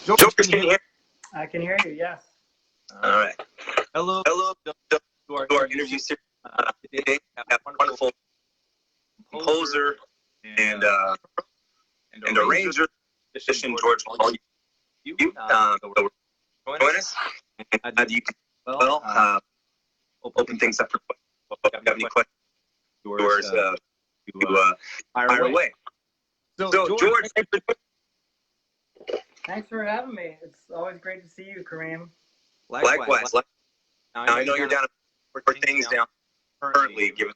George, can you hear? I can hear you, yes. All right. Hello to our interview series. Today we have a wonderful composer and arranger, musician George. You join us. You can open things up for questions. If you have any questions, yours to fire away. So George, thanks for having me. It's always great to see you, Kareem. Likewise. Now, I know you're down for things down currently, given.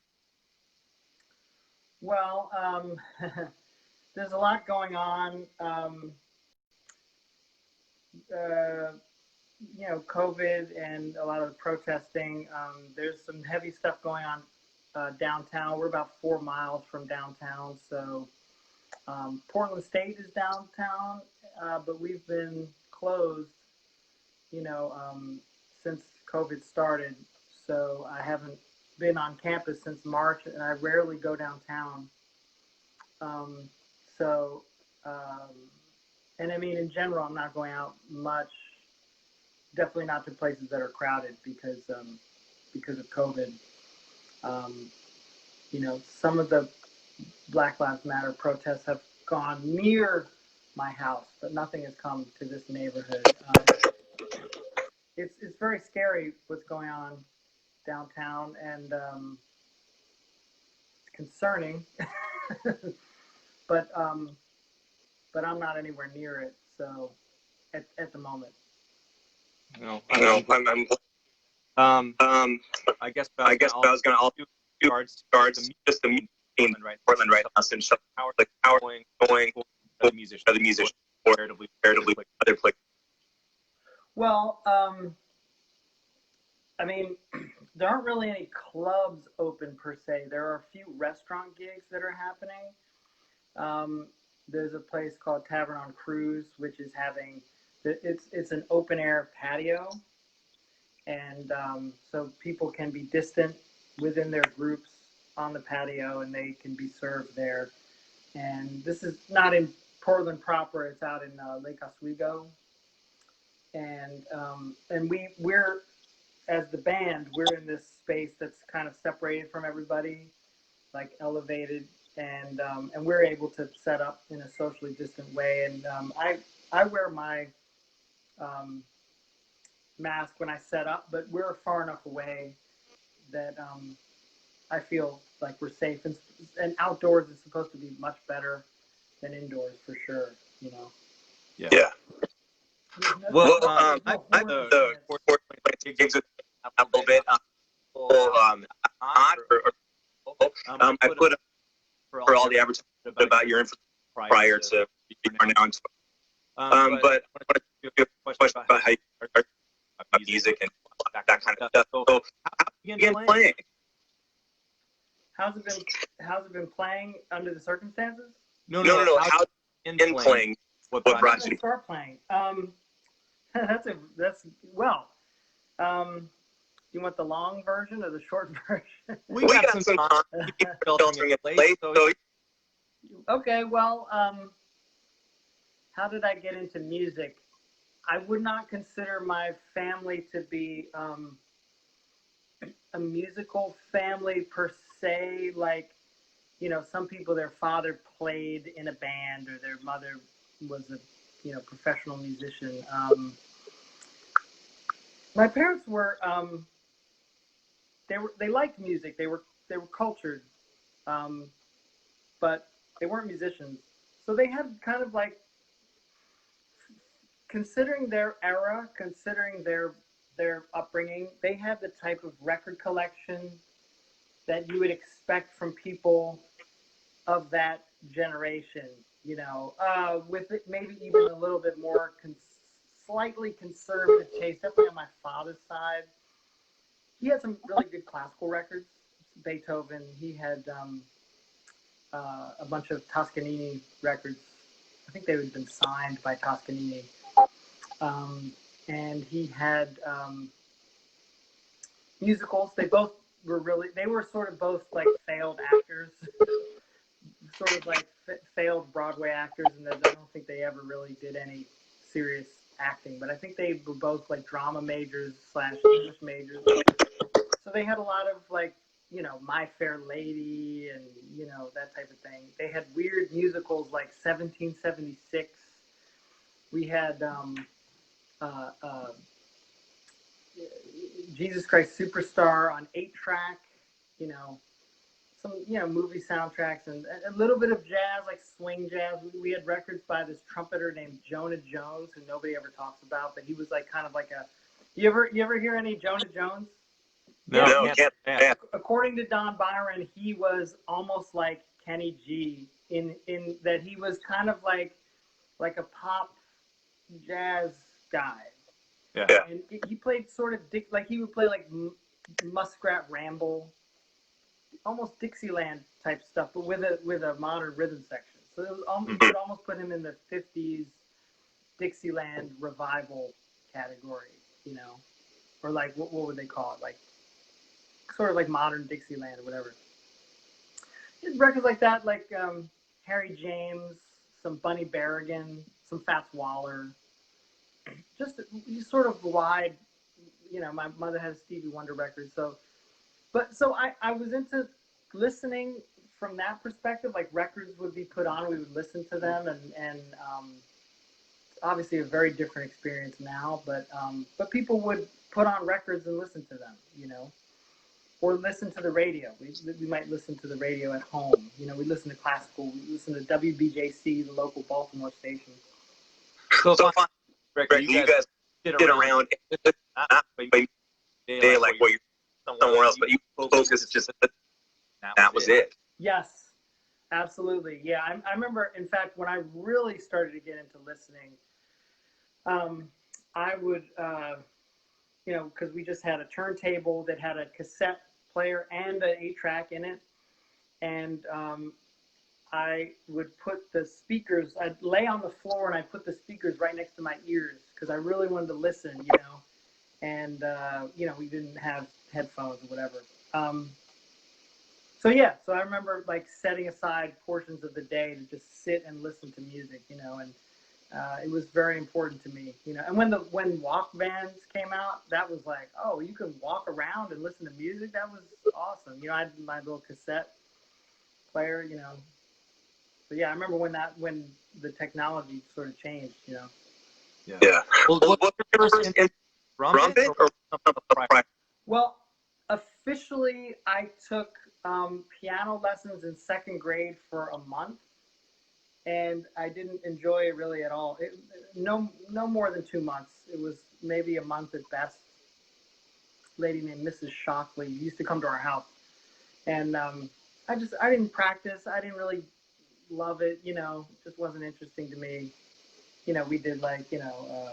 Well, there's a lot going on. You know, COVID and a lot of the protesting. There's some heavy stuff going on downtown. We're about 4 miles from downtown, so Portland State is downtown, but we've been closed, you know, since COVID started. So I haven't been on campus since March, and I rarely go downtown. And I mean, in general, I'm not going out much. Definitely not to places that are crowded because of COVID. You know, some of the Black Lives Matter protests have gone near my house, but nothing has come to this neighborhood. It's very scary what's going on downtown, and it's concerning. but I'm not anywhere near it, so at the moment. No, I guess I was going to also do guards just the in Portland right now, since power going the musician comparatively other places. Well, I mean, there aren't really any clubs open per se. There are a few restaurant gigs that are happening. There's a place called Tavern on Cruise, which is having, it's an open air patio. And so people can be distant within their groups on the patio, and they can be served there. And this is not in Portland proper, it's out in Lake Oswego. And we're, as the band, we're in this space that's kind of separated from everybody, like elevated, and we're able to set up in a socially distant way. And I wear my mask when I set up, but we're far enough away that I feel like we're safe. And outdoors is supposed to be much better than indoors for sure, you know. Yeah. Well, I've had the gigs a little bit. I put up for all the advertising about your info prior to your announcement. But I want to do a question about how you are about music and that kind of stuff. So, how did you begin playing? How's it been playing under the circumstances? No. How did you begin playing? What brought you to start playing? You want the long version or the short version? We got some time. Filtering it late, so. Okay, well, how did I get into music? I would not consider my family to be a musical family per se. Like, you know, some people, their father played in a band or their mother was a, you know, professional musician. My parents were, they liked music. They were cultured, but they weren't musicians. So they had kind of like, considering their era, considering their upbringing, they had the type of record collection that you would expect from people of that generation, you know, with it maybe even a little bit more slightly conservative taste, definitely on my father's side. He had some really good classical records, Beethoven. He had a bunch of Toscanini records. I think they had been signed by Toscanini. And he had musicals. They both were they were sort of both like failed actors, sort of like failed Broadway actors, and I don't think they ever really did any serious acting, but I think they were both like drama majors / English majors. So they had a lot of like, you know, My Fair Lady and, you know, that type of thing. They had weird musicals like 1776. We had Jesus Christ Superstar on 8-track, you know, some, you know, movie soundtracks and a little bit of jazz, like swing jazz. We had records by this trumpeter named Jonah Jones, who nobody ever talks about, but he was like kind of like a, you ever hear any Jonah Jones? No, can't. According to Don Byron, he was almost like Kenny G in that he was kind of like a pop jazz guy. Yeah. And he played sort of like he would play like Muskrat Ramble, almost Dixieland type stuff, but with a modern rhythm section. So it was you could almost put him in the 50s Dixieland revival category, you know, or like what would they call it, like sort of like modern Dixieland or whatever. Records like that, like Harry James, some Bunny Berrigan, some Fats Waller, just sort of wide, you know. My mother had a Stevie Wonder record, so I was into listening from that perspective. Like records would be put on, we would listen to them, and obviously a very different experience now, but people would put on records and listen to them, you know. Or listen to the radio. We might listen to the radio at home. You know, we listen to classical. We listen to WBJC, the local Baltimore station. So fun. You guys did around day like where you're somewhere else, but you focus just that was it. Yes, absolutely. Yeah, I remember. In fact, when I really started to get into listening, I would. You know, because we just had a turntable that had a cassette player and an 8-track in it. And I would put the speakers, I'd lay on the floor and I'd put the speakers right next to my ears because I really wanted to listen, you know. And, you know, we didn't have headphones or whatever. So I remember like setting aside portions of the day to just sit and listen to music, you know, and it was very important to me, you know. And when walk bands came out, that was like, oh, you can walk around and listen to music. That was awesome. You know, I had my little cassette player, you know. But yeah, I remember when the technology sort of changed, you know. Yeah. Well, what's your first trumpet or something? Well, officially, I took piano lessons in 2nd grade for a month. And I didn't enjoy it really at all. No more than 2 months. It was maybe a month at best. A lady named Mrs. Shockley used to come to our house. And I didn't practice. I didn't really love it, you know. It just wasn't interesting to me. You know, we did like, you know,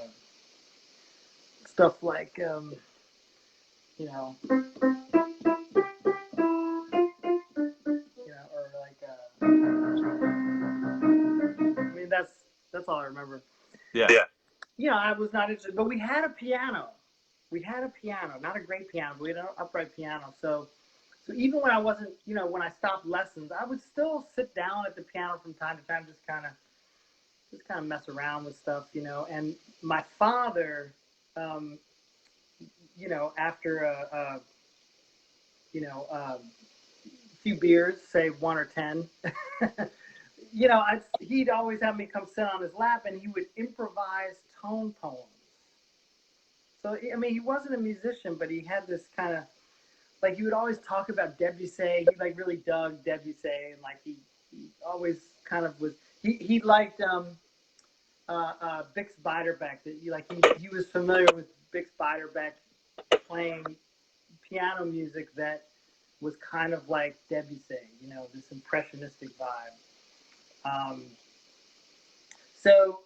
stuff like, you know, or like, I mean, that's all I remember. Yeah. You know, I was not interested, but we had a piano. Not a great piano, but we had an upright piano. So even when I wasn't, you know, when I stopped lessons, I would still sit down at the piano from time to time, just kind of mess around with stuff, you know. And my father, you know, after a few beers, say 1 or 10. You know, he'd always have me come sit on his lap, and he would improvise tone poems. So, I mean, he wasn't a musician, but he had this kind of, like, he would always talk about Debussy. He, like, really dug Debussy, and, like, he always kind of was, he liked Bix Beiderbecke. He was familiar with Bix Beiderbecke playing piano music that was kind of like Debussy, you know, this impressionistic vibe. So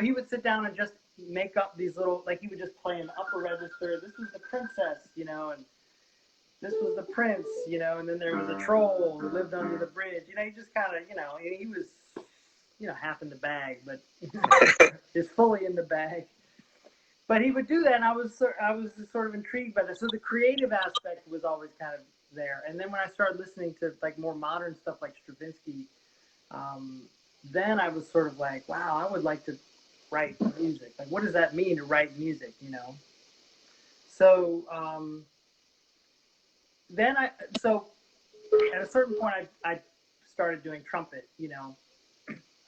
he would sit down and just make up these little, like he would just play an upper register. This was the princess, you know, and this was the prince, you know, and then there was a troll who lived under the bridge. You know, he just kind of, you know, he was, you know, half in the bag, but is fully in the bag. But he would do that, and I was sort of intrigued by that. So the creative aspect was always kind of there. And then when I started listening to like more modern stuff like Stravinsky, then I was sort of like, wow, I would like to write music? Like, what does that mean to write music, you know? So so at a certain point, I started doing trumpet, you know,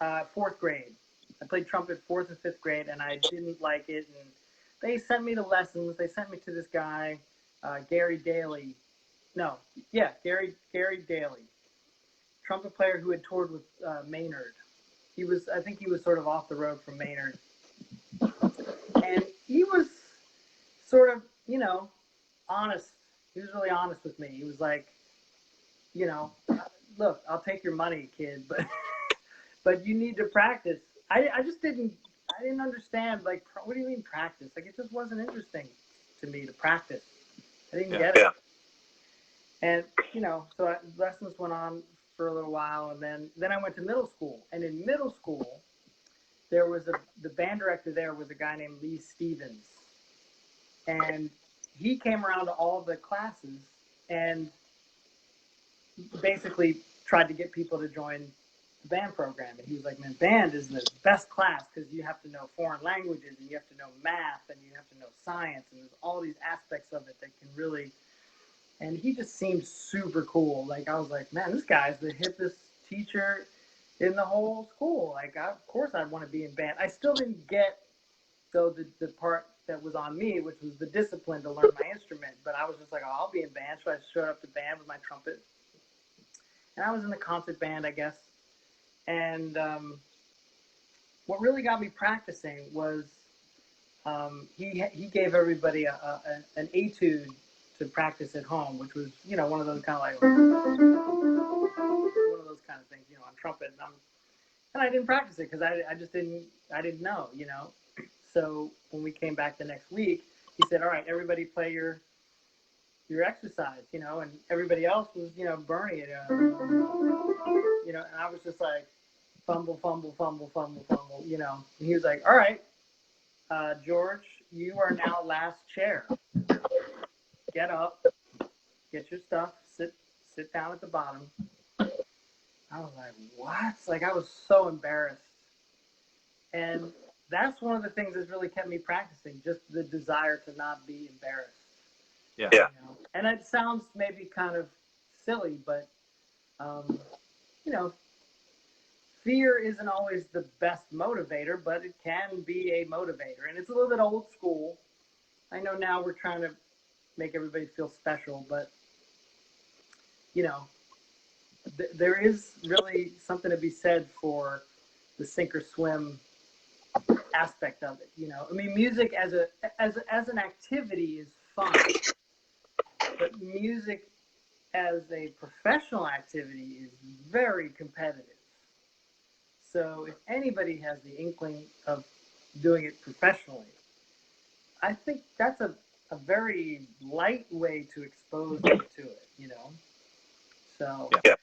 4th grade. I played trumpet 4th and 5th grade, and I didn't like it. And they sent me to lessons. They sent me to this guy, Gary Daly. Gary Daly, trumpet player who had toured with Maynard. I think he was sort of off the road from Maynard. And he was sort of, you know, honest. He was really honest with me. He was like, you know, look, I'll take your money, kid, but you need to practice. I didn't understand, like, what do you mean practice? Like, it just wasn't interesting to me to practice. I didn't get it. And, you know, so lessons went on for a little while, and then I went to middle school. And in middle school, there was the band director there was a guy named Lee Stevens. And he came around to all the classes and basically tried to get people to join the band program. And he was like, man, band is the best class because you have to know foreign languages, and you have to know math, and you have to know science, and there's all these aspects of it that can really... And he just seemed super cool. Like, I was like, man, this guy's the hippest teacher in the whole school. Like, of course I'd want to be in band. I still didn't get, though, the part that was on me, which was the discipline to learn my instrument. But I was just like, oh, I'll be in band. So I showed up to band with my trumpet. And I was in the concert band, I guess. And what really got me practicing was he gave everybody an etude to practice at home, which was, you know, one of those kind of like, one of those kind of things, you know, on trumpet. And I didn't practice it because I didn't know, you know. So when we came back the next week, he said, all right, everybody play your exercise, you know, and everybody else was, you know, burning it, you know, and I was just like, fumble, fumble, fumble, fumble, fumble, you know. And he was like, all right, George, you are now last chair. Get up, get your stuff, sit down at the bottom. I was like, what? Like, I was so embarrassed. And that's one of the things that's really kept me practicing, just the desire to not be embarrassed. Yeah. You know? And it sounds maybe kind of silly, but, you know, fear isn't always the best motivator, but it can be a motivator. And it's a little bit old school. I know now we're trying to make everybody feel special, but, you know, there is really something to be said for the sink or swim aspect of it. You know, I mean, music as an activity is fun, but music as a professional activity is very competitive. So if anybody has the inkling of doing it professionally, I think that's a very light way to expose them to it, you know? So, yeah.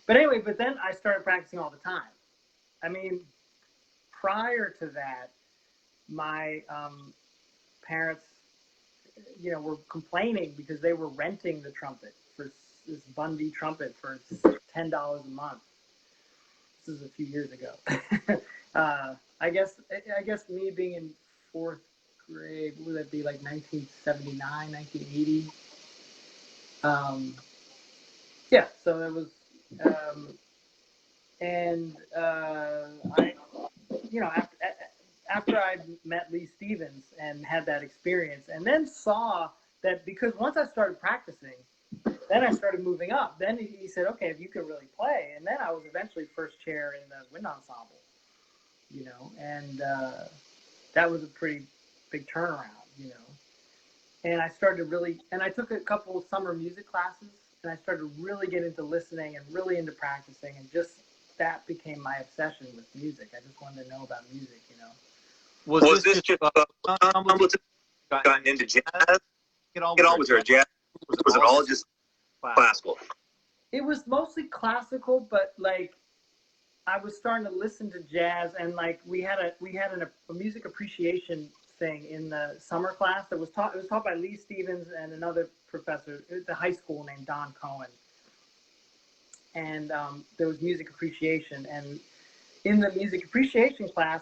But anyway, but then I started practicing all the time. I mean, prior to that, my parents, you know, were complaining because they were renting the trumpet for this Bundy trumpet for $10 a month. This is a few years ago. I guess me being in 4th grade, would that be like 1979, 1980? Yeah, so it was, I, you know, after I met Lee Stevens and had that experience, and then saw that because once I started practicing, then I started moving up. Then he said, okay, if you can really play. And then I was eventually first chair in the wind ensemble, you know, and that was a pretty big turnaround, you know. And I started to really, and I took a couple of summer music classes, and I started to really get into listening and really into practicing, and just that became my obsession with music. I just wanted to know about music, you know. Was this just gotten into jazz? Was there jazz? Was it all just classical? It was mostly classical, but like I was starting to listen to jazz, and like we had a music appreciation thing in the summer class that was taught. It was taught by Lee Stevens and another professor at the high school named Don Cohen. And there was music appreciation, and in the music appreciation class,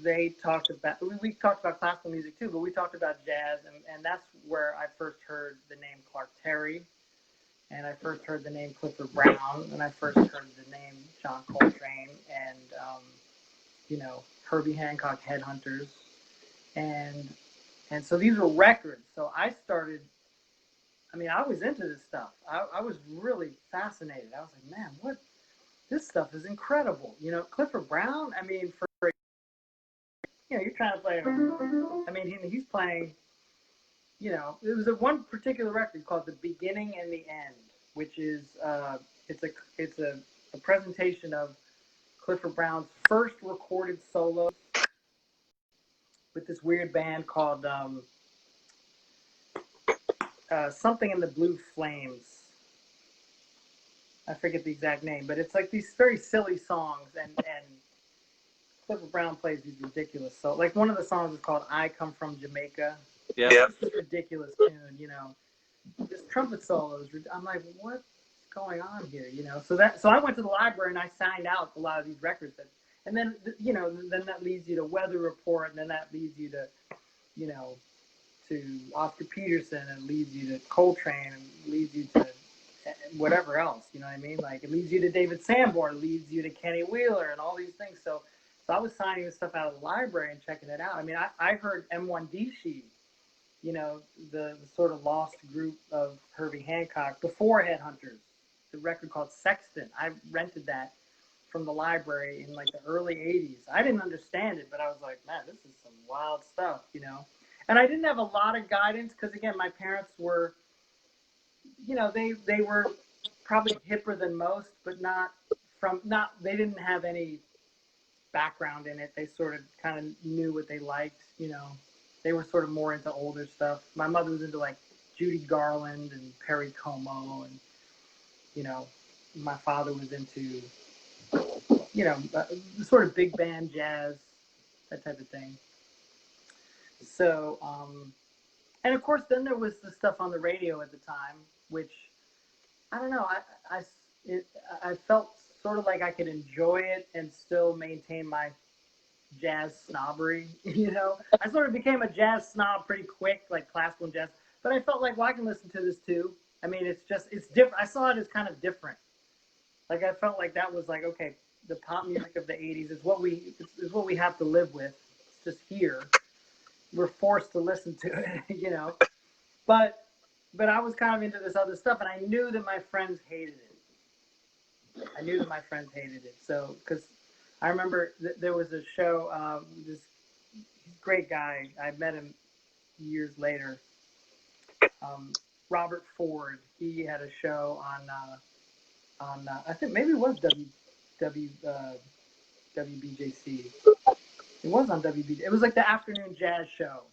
they talked about, we talked about classical music too, but we talked about jazz, and that's where I first heard the name Clark Terry, and I first heard the name Clifford Brown, and I first heard the name John Coltrane, and you know, Herbie Hancock Headhunters, and so these were records. So I started, I mean, I was into this stuff. I was really fascinated. I was like, man, what, this stuff is incredible. You know, Clifford Brown, I mean, for, you know, you're trying to play, I mean, he's playing, you know, it was a one particular record called The Beginning and the End, which is, it's a presentation of Clifford Brown's first recorded solo with this weird band called something in the Blue Flames. I forget the exact name, but it's like these very silly songs, and Clifford Brown plays these ridiculous. So, like, one of the songs is called "I Come from Jamaica." Yeah. It's a ridiculous tune, you know. This trumpet solos. I'm like, what's going on here, you know? So I went to the library and I signed out a lot of these records, and then, you know, then that leads you to Weather Report, and then that leads you to, you know, to Oscar Peterson, and leads you to Coltrane, and leads you to whatever else, you know what I mean? Like, it leads you to David Sanborn, leads you to Kenny Wheeler, and all these things. So I was signing this stuff out of the library and checking it out. I mean, I heard M1D, you know, the sort of lost group of Herbie Hancock before Headhunters, the record called Sexton. I rented that from the library in like the early 80s. I didn't understand it, but I was like, man, this is some wild stuff, you know? And I didn't have a lot of guidance because, again, my parents were, you know, they were probably hipper than most, but they didn't have any background in it. They sort of kind of knew what they liked, you know. They were sort of more into older stuff. My mother was into like Judy Garland and Perry Como, and, you know, my father was into, you know, sort of big band jazz, that type of thing. So, and of course, then there was the stuff on the radio at the time, which, I don't know, I felt sort of like I could enjoy it and still maintain my jazz snobbery, you know? I sort of became a jazz snob pretty quick, like classical and jazz, but I felt like, well, I can listen to this too. I mean, it's different. I saw it as kind of different. Like, I felt like that was like, okay, the pop music of the 80s is what we have to live with. It's just here. We're forced to listen to it, you know? But I was kind of into this other stuff, and I knew that my friends hated it. So, because I remember there was a show, this great guy, I met him years later, Robert Ford. He had a show on I think maybe it was WBJC. It was on WBJ. It was like the afternoon jazz show.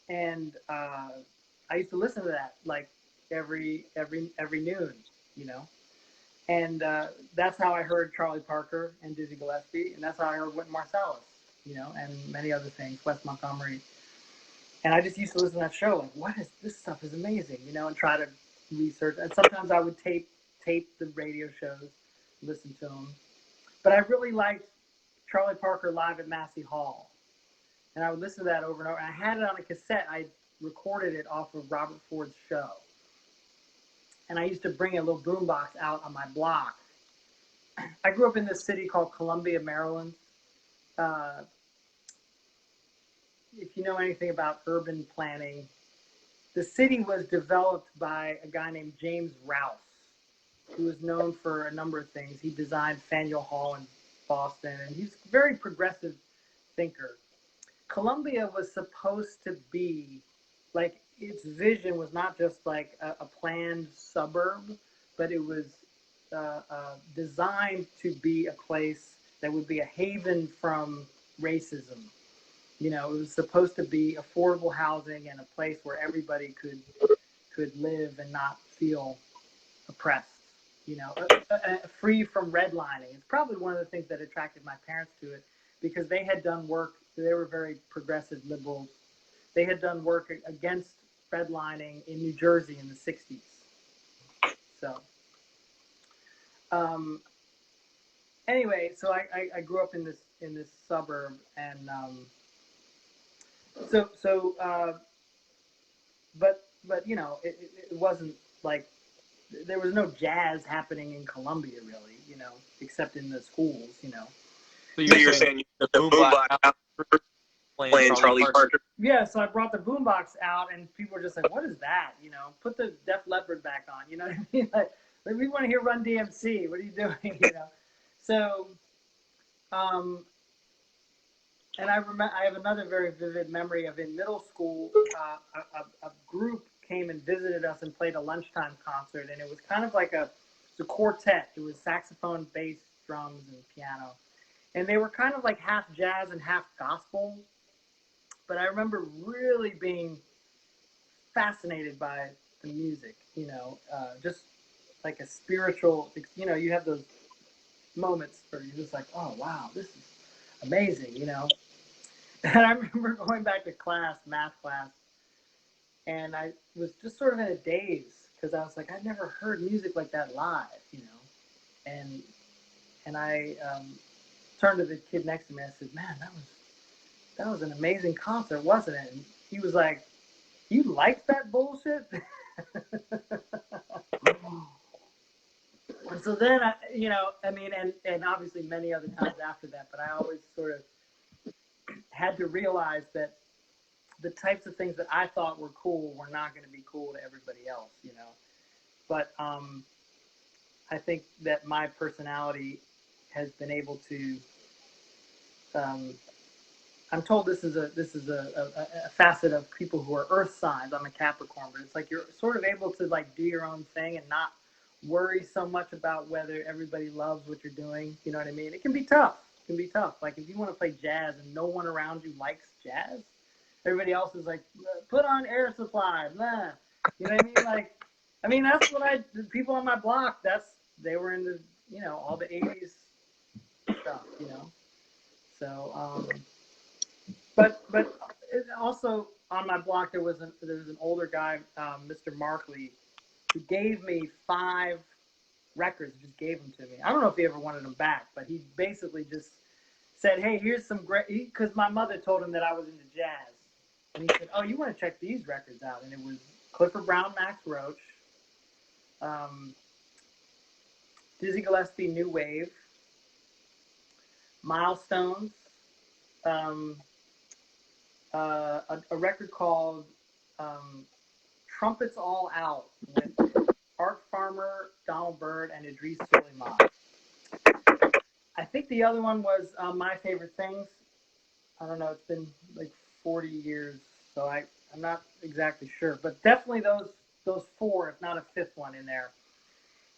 And I used to listen to that like every noon, you know. And that's how I heard Charlie Parker and Dizzy Gillespie, and that's how I heard Wynton Marsalis, you know, and many other things, Wes Montgomery. And I just used to listen to that show, like, what is this stuff is amazing, you know, and try to research. And sometimes I would tape the radio shows, listen to them. But I really liked Charlie Parker live at Massey Hall. And I would listen to that over and over. And I had it on a cassette. I recorded it off of Robert Ford's show. And I used to bring a little boombox out on my block. I grew up in this city called Columbia, Maryland. If you know anything about urban planning, the city was developed by a guy named James Rouse, who was known for a number of things. He designed Faneuil Hall in Boston, and he's a very progressive thinker. Columbia was supposed to be, like, its vision was not just like a planned suburb, but it was designed to be a place that would be a haven from racism. You know, it was supposed to be affordable housing and a place where everybody could live and not feel oppressed. You know, free from redlining. It's probably one of the things that attracted my parents to it, because they had done work. They were very progressive liberals. They had done work against redlining in New Jersey in the 60s. So, anyway, so I grew up in this suburb, and but you know, it wasn't like there was no jazz happening in Columbia really, you know, except in the schools, you know. So you're saying the boombox out playing Charlie Parker? Yeah, so I brought the boombox out, and people were just like, "What is that?" You know, put the Def Leppard back on. You know what I mean? Like we want to hear Run DMC. What are you doing? You know. So, and I have another very vivid memory of in middle school, a group came and visited us and played a lunchtime concert, and it was kind of like a quartet. It was saxophone, bass, drums, and piano, and they were kind of like half jazz and half gospel. But I remember really being fascinated by the music, you know, just like a spiritual, you know, you have those moments where you're just like, oh, wow, this is amazing, you know. And I remember going back to class, math class, and I was just sort of in a daze because I was like, I'd never heard music like that live, you know. And I turned to the kid next to me and I said, man, that was an amazing concert, wasn't it? And he was like, you like that bullshit? And so then, you know, I mean, and obviously many other times after that, but I always sort of had to realize that the types of things that I thought were cool were not going to be cool to everybody else, you know. But I think that my personality has been able to. I'm told this is a facet of people who are Earth signs. I'm a Capricorn, but it's like you're sort of able to like do your own thing and not worry so much about whether everybody loves what you're doing. You know what I mean? It can be tough. It can be tough. Like if you want to play jazz and no one around you likes jazz, everybody else is like, put on Air Supply, blah. You know what I mean? Like, I mean that's what the people on my block. They were into, you know, all the '80s stuff. You know, so. But also on my block there was an older guy, Mr. Markley, who gave me 5 records. Just gave them to me. I don't know if he ever wanted them back, but he basically just said, "Hey, here's some great." Because my mother told him that I was into jazz, and he said, "Oh, you want to check these records out?" And it was Clifford Brown, Max Roach, Dizzy Gillespie, New Wave, Milestones. A record called Trumpets All Out with Art Farmer, Donald Byrd, and Idris Suleiman. I think the other one was My Favorite Things. I don't know, it's been like 40 years, so I'm not exactly sure. But definitely those 4, if not a 5th one in there.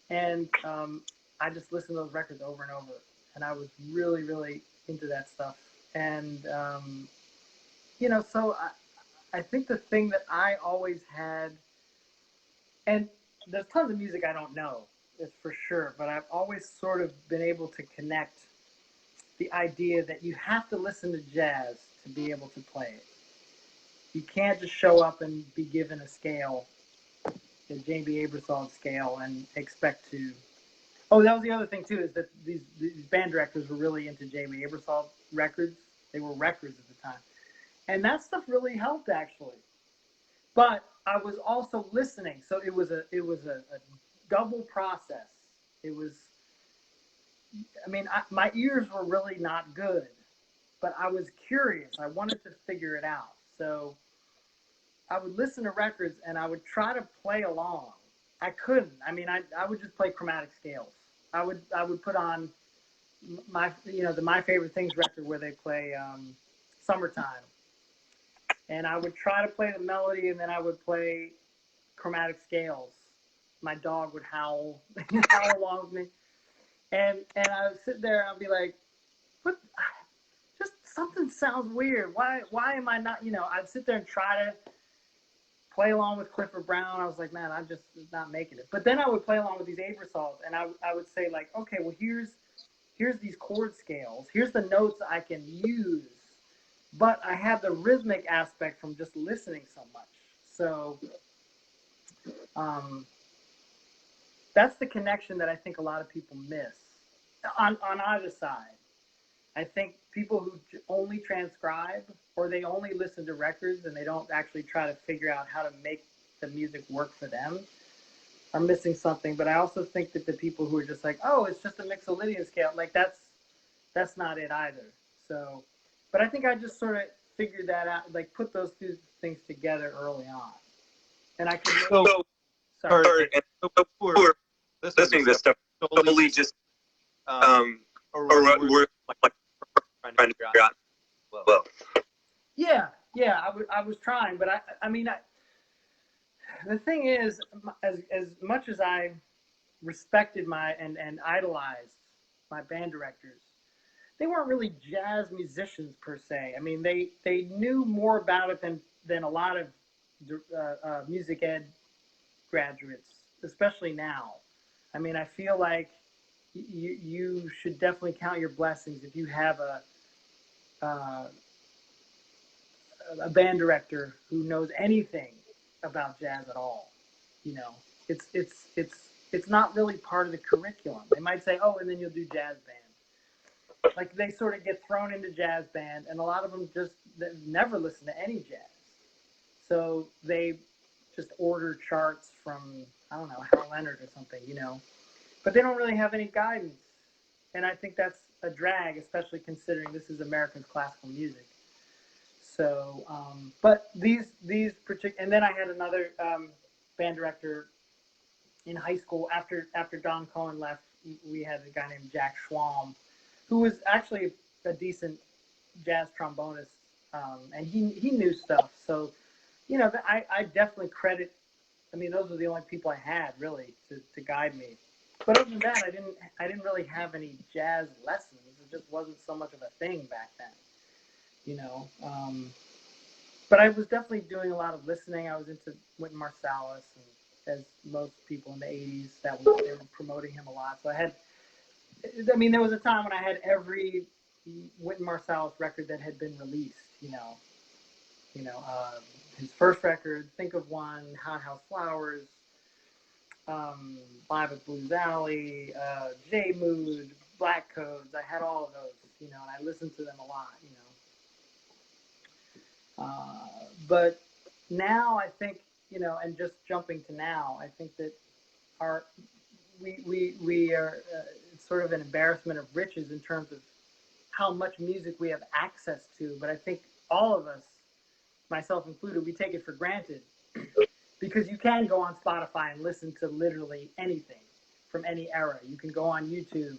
And I just listened to those records over and over. And I was really, really into that stuff. And you know, so I think the thing that I always had, and there's tons of music I don't know, that's for sure, but I've always sort of been able to connect the idea that you have to listen to jazz to be able to play it. You can't just show up and be given a scale, the J.B. Aebersold scale, and expect to. Oh, that was the other thing too, is that these band directors were really into J.B. Aebersold records. They were records at the time. And that stuff really helped, actually. But I was also listening, so it was a double process. It was, I mean, my ears were really not good, but I was curious. I wanted to figure it out. So I would listen to records and I would try to play along. I couldn't. I mean, I would just play chromatic scales. I would put on my My Favorite Things record where they play Summertime. And I would try to play the melody, and then I would play chromatic scales. My dog would howl, howl along with me. And I would sit there and I'd be like, what? Just something sounds weird. Why am I not, you know, I'd sit there and try to play along with Clifford Brown. I was like, man, I'm just not making it. But then I would play along with these Aebersolds, and I would say like, okay, well, here's these chord scales. Here's the notes I can use. But I had the rhythmic aspect from just listening so much. So that's the connection that I think a lot of people miss. on either side. I think people who only transcribe or they only listen to records and they don't actually try to figure out how to make the music work for them are missing something. But I also think that the people who are just like, oh, it's just a mixolydian scale, like that's not it either. So, but I think I just sort of figured that out, like put those two things together early on. And I can sorry, and so we're listening to this stuff totally just or we're like trying to figure out. Well, yeah, I was trying, but I mean, the thing is, as much as I respected and idolized my band directors, they weren't really jazz musicians per se. I mean, they knew more about it than a lot of music ed graduates, especially now. I mean, I feel like you should definitely count your blessings if you have a band director who knows anything about jazz at all. You know, it's not really part of the curriculum. They might say, oh, and then you'll do jazz band. Like they sort of get thrown into jazz band, and a lot of them just never listen to any jazz. So they just order charts from, I don't know, Hal Leonard or something, you know. But they don't really have any guidance. And I think that's a drag, especially considering this is American classical music. So, but these particular, and then I had another band director in high school after Don Cohen left. We had a guy named Jack Schwalm, who was actually a decent jazz trombonist, and he knew stuff. So, you know, I definitely credit. I mean, those were the only people I had really to guide me. But other than that, I didn't really have any jazz lessons. It just wasn't so much of a thing back then, you know. But I was definitely doing a lot of listening. I was into Wynton Marsalis, and as most people in the '80s, they were promoting him a lot. So I mean, there was a time when I had every Wynton Marsalis record that had been released. You know, his first record, Think of One, Hot House Flowers. Live at Blues Alley, J Mood, Black Codes. I had all of those, you know, and I listened to them a lot, you know. But now I think, you know, and just jumping to now, I think that we are sort of an embarrassment of riches in terms of how much music we have access to. But I think all of us, myself included, we take it for granted. Because you can go on Spotify and listen to literally anything from any era. You can go on YouTube,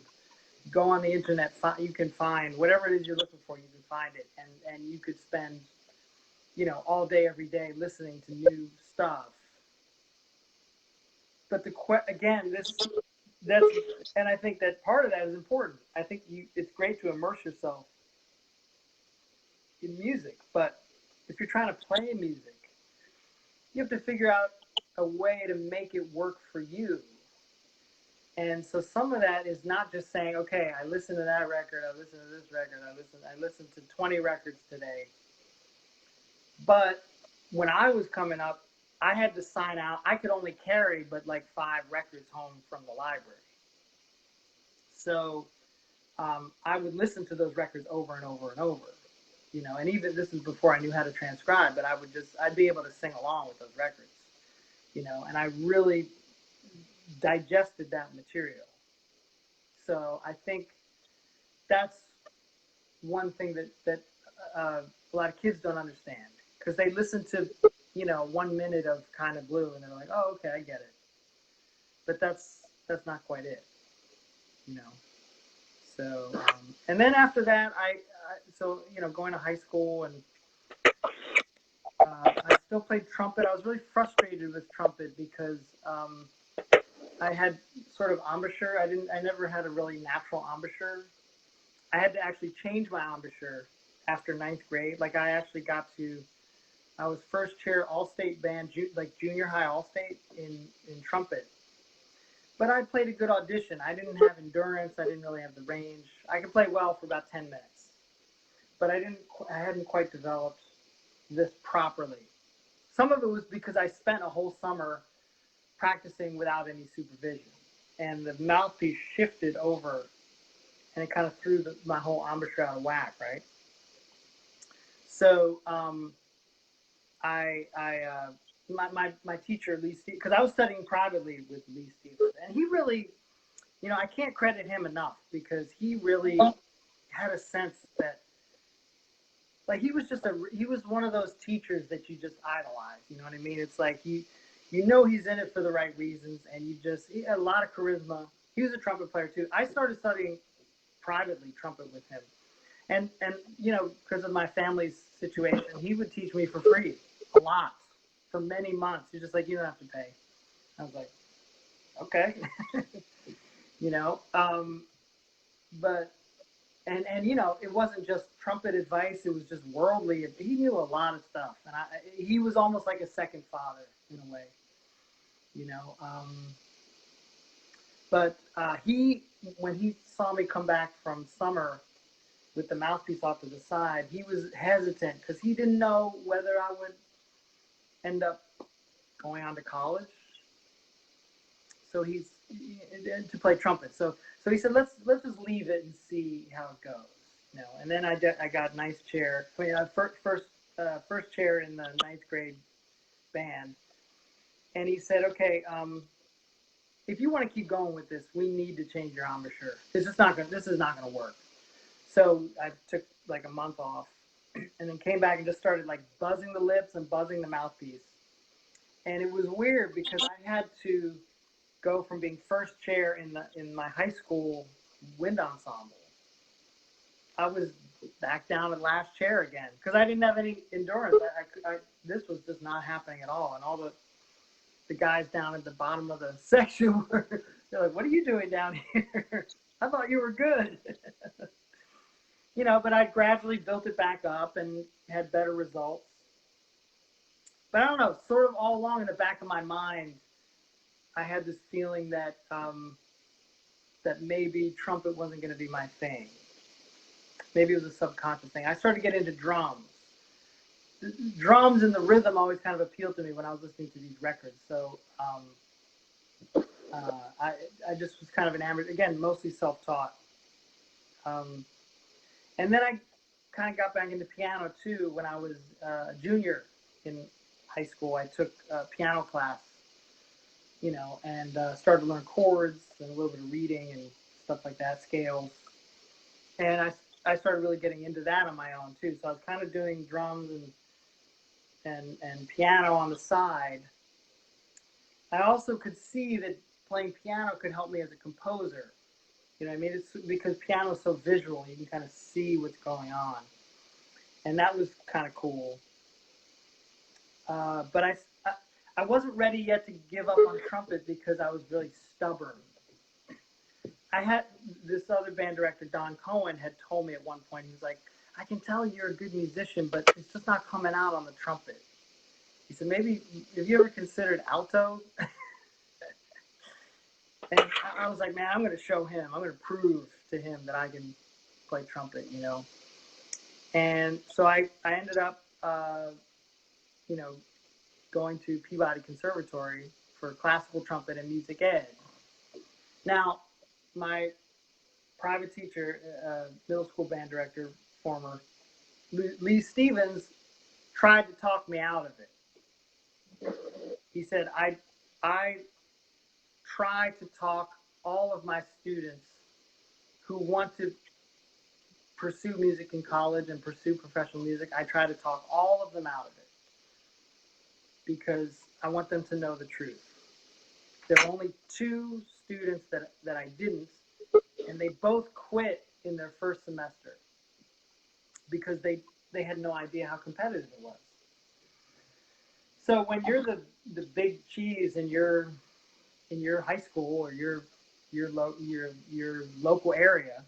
go on the internet, you can find whatever it is you're looking for, you can find it. And you could spend, you know, all day, every day listening to new stuff. But and I think that part of that is important. I think it's great to immerse yourself in music, but if you're trying to play music, you have to figure out a way to make it work for you. And so some of that is not just saying, okay, I listened to that record, I listened to this record, I listened to 20 records today. But when I was coming up, I had to sign out. I could only carry but like 5 records home from the library. So I would listen to those records over and over and over. You know, and even this is before I knew how to transcribe, but I'd be able to sing along with those records, you know, and I really digested that material. So I think that's one thing that a lot of kids don't understand, because they listen to, you know, 1 minute of Kind of Blue and they're like, oh, okay, I get it. But that's not quite it, you know. So, and then after that, so, you know, going to high school, and I still played trumpet. I was really frustrated with trumpet because I had sort of embouchure. I never had a really natural embouchure. I had to actually change my embouchure after 9th grade. Like I was first chair all-state band, like junior high all-state in trumpet. But I played a good audition. I didn't have endurance. I didn't really have the range. I could play well for about 10 minutes. But I hadn't quite developed this properly. Some of it was because I spent a whole summer practicing without any supervision. And the mouthpiece shifted over and it kind of threw my whole embouchure out of whack, right? So my teacher, Lee Stevens, because I was studying privately with Lee Stevens, and he really, you know, I can't credit him enough because he really had a sense that, like, he was one of those teachers that you just idolize. You know what I mean? It's like you know he's in it for the right reasons, and he had a lot of charisma. He was a trumpet player too. I started studying privately trumpet with him, and you know, because of my family's situation, he would teach me for free, a lot, for many months. He's just like, you don't have to pay. I was like, okay, you know, but. And you know, it wasn't just trumpet advice, it was just worldly. He knew a lot of stuff. And he was almost like a second father in a way, you know. But when he saw me come back from summer with the mouthpiece off to the side, he was hesitant because he didn't know whether I would end up going on to college. So to play trumpet. So he said, let's just leave it and see how it goes, you know. And then I got a nice chair. I mean, first chair in the 9th grade band. And he said, okay, if you want to keep going with this, we need to change your embouchure. This is not gonna work. So I took like a month off, and then came back and just started like buzzing the lips and buzzing the mouthpiece. And it was weird because I had to go from being first chair in my high school wind ensemble. I was back down at last chair again because I didn't have any endurance. This was just not happening at all. And all the guys down at the bottom of the section they're like, "What are you doing down here? I thought you were good." You know, but I gradually built it back up and had better results. But I don't know, sort of all along in the back of my mind, I had this feeling that that maybe trumpet wasn't going to be my thing. Maybe it was a subconscious thing. I started to get into drums. Drums and the rhythm always kind of appealed to me when I was listening to these records. So I just was kind of enamored. Again, mostly self-taught. And then I kind of got back into piano too when I was a junior in high school. I took piano class, you know, and started to learn chords and a little bit of reading and stuff like that, scales. And I started really getting into that on my own too. So I was kind of doing drums and piano on the side. I also could see that playing piano could help me as a composer. You know what I mean? It's because piano is so visual, you can kind of see what's going on. And that was kind of cool. But I wasn't ready yet to give up on trumpet because I was really stubborn. I had this other band director, Don Cohen, had told me at one point, he was like, "I can tell you're a good musician, but it's just not coming out on the trumpet." He said, "Maybe, have you ever considered alto?" And I was like, man, I'm going to show him. I'm going to prove to him that I can play trumpet, you know. And so I ended up, you know, going to Peabody Conservatory for classical trumpet and music ed. Now, my private teacher, middle school band director, former Lee Stevens, tried to talk me out of it. He said, I try to talk all of my students who want to pursue music in college and pursue professional music. I try to talk all of them out of it because I want them to know the truth. There were only 2 students that I didn't, and they both quit in their first semester because they had no idea how competitive it was. So when you're the big cheese in your high school or your local area,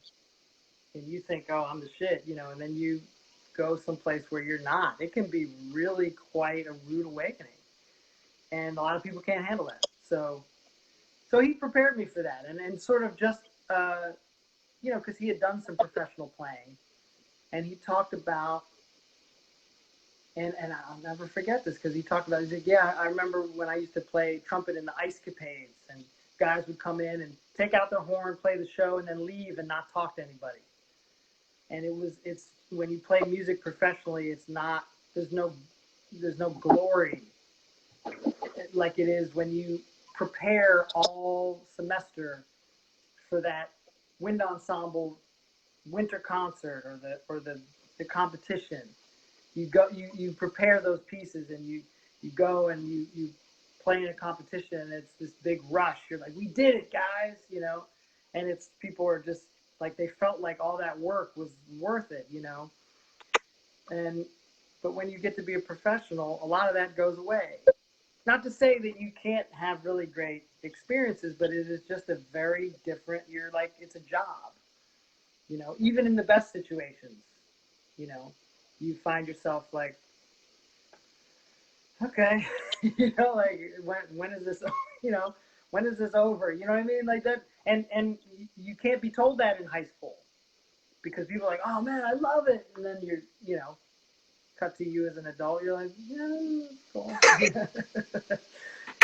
and you think, oh, I'm the shit, you know, and then you go someplace where you're not, it can be really quite a rude awakening, and a lot of people can't handle that. So he prepared me for that, and sort of just you know, because he had done some professional playing, and he talked about, and I'll never forget this because he talked about, he said, yeah, I remember when I used to play trumpet in the Ice Capades, and guys would come in and take out their horn, play the show, and then leave and not talk to anybody. And it's when you play music professionally, there's no glory like it is when you prepare all semester for that wind ensemble winter concert or the competition. You prepare those pieces and you go and you play in a competition, and it's this big rush. You're like, we did it, guys, you know, and it's people are just like, they felt like all that work was worth it, you know. But when you get to be a professional, a lot of that goes away. Not to say that you can't have really great experiences, but it is just a very different, you're like, it's a job, you know, even in the best situations, you know, you find yourself like, okay, you know, like when is this, you know, when is this over? You know what I mean? Like that. And you can't be told that in high school because people are like, oh man, I love it. And then you're, you know, cut to you as an adult, you're like, yeah, cool.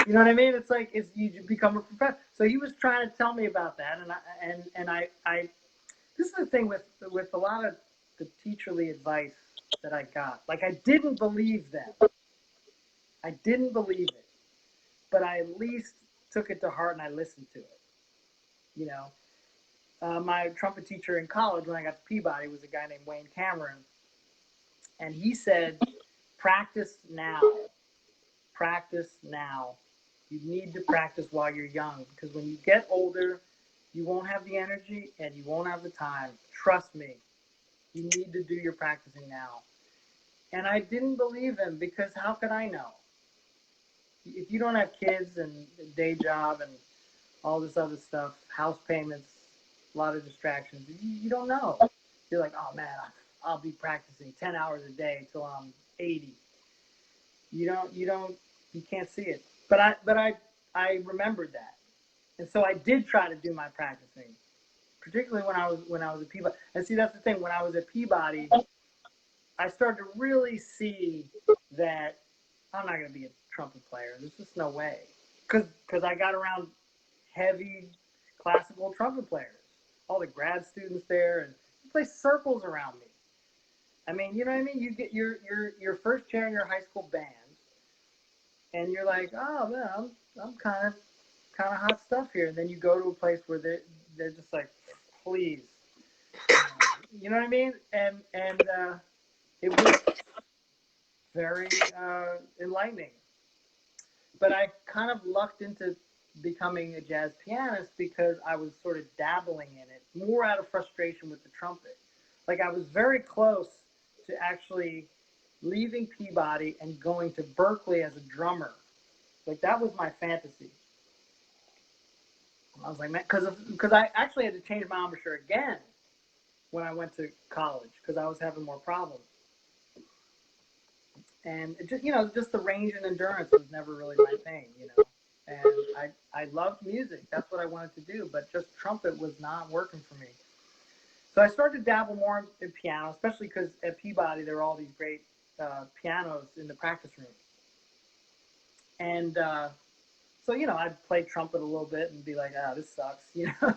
You know what I mean? It's like you become a professional. So he was trying to tell me about that, and I this is the thing with a lot of the teacherly advice that I got. Like, I didn't believe them. I didn't believe it, but I at least took it to heart and I listened to it. You know, my trumpet teacher in college when I got to Peabody was a guy named Wayne Cameron. And he said, practice now. Practice now. You need to practice while you're young, because when you get older, you won't have the energy and you won't have the time. Trust me. You need to do your practicing now. And I didn't believe him, because how could I know? If you don't have kids and a day job and all this other stuff, house payments, a lot of distractions, you don't know. You're like, oh man, I'll be practicing 10 hours a day till I'm 80. You can't see it. But I remembered that. And so I did try to do my practicing, particularly when I was at Peabody. And see, that's the thing, when I was at Peabody, I started to really see that I'm not going to be a trumpet player. There's just no way. Because I got around heavy classical trumpet players, all the grad students there, and they play circles around me. I mean, you know what I mean? You get your first chair in your high school band, and you're like, oh man, I'm kind of hot stuff here. And then you go to a place where they're just like, please, you know what I mean? And it was very enlightening. But I kind of lucked into becoming a jazz pianist because I was sort of dabbling in it, more out of frustration with the trumpet. Like, I was very close to actually leaving Peabody and going to Berkeley as a drummer. Like, that was my fantasy. I was like, man, because I actually had to change my embouchure again when I went to college because I was having more problems. And it just, you know, just the range and endurance was never really my thing, you know. And I loved music. That's what I wanted to do. But just trumpet was not working for me. So I started to dabble more in piano, especially because at Peabody there were all these great pianos in the practice room. And so, you know, I'd play trumpet a little bit and be like, oh, this sucks, you know,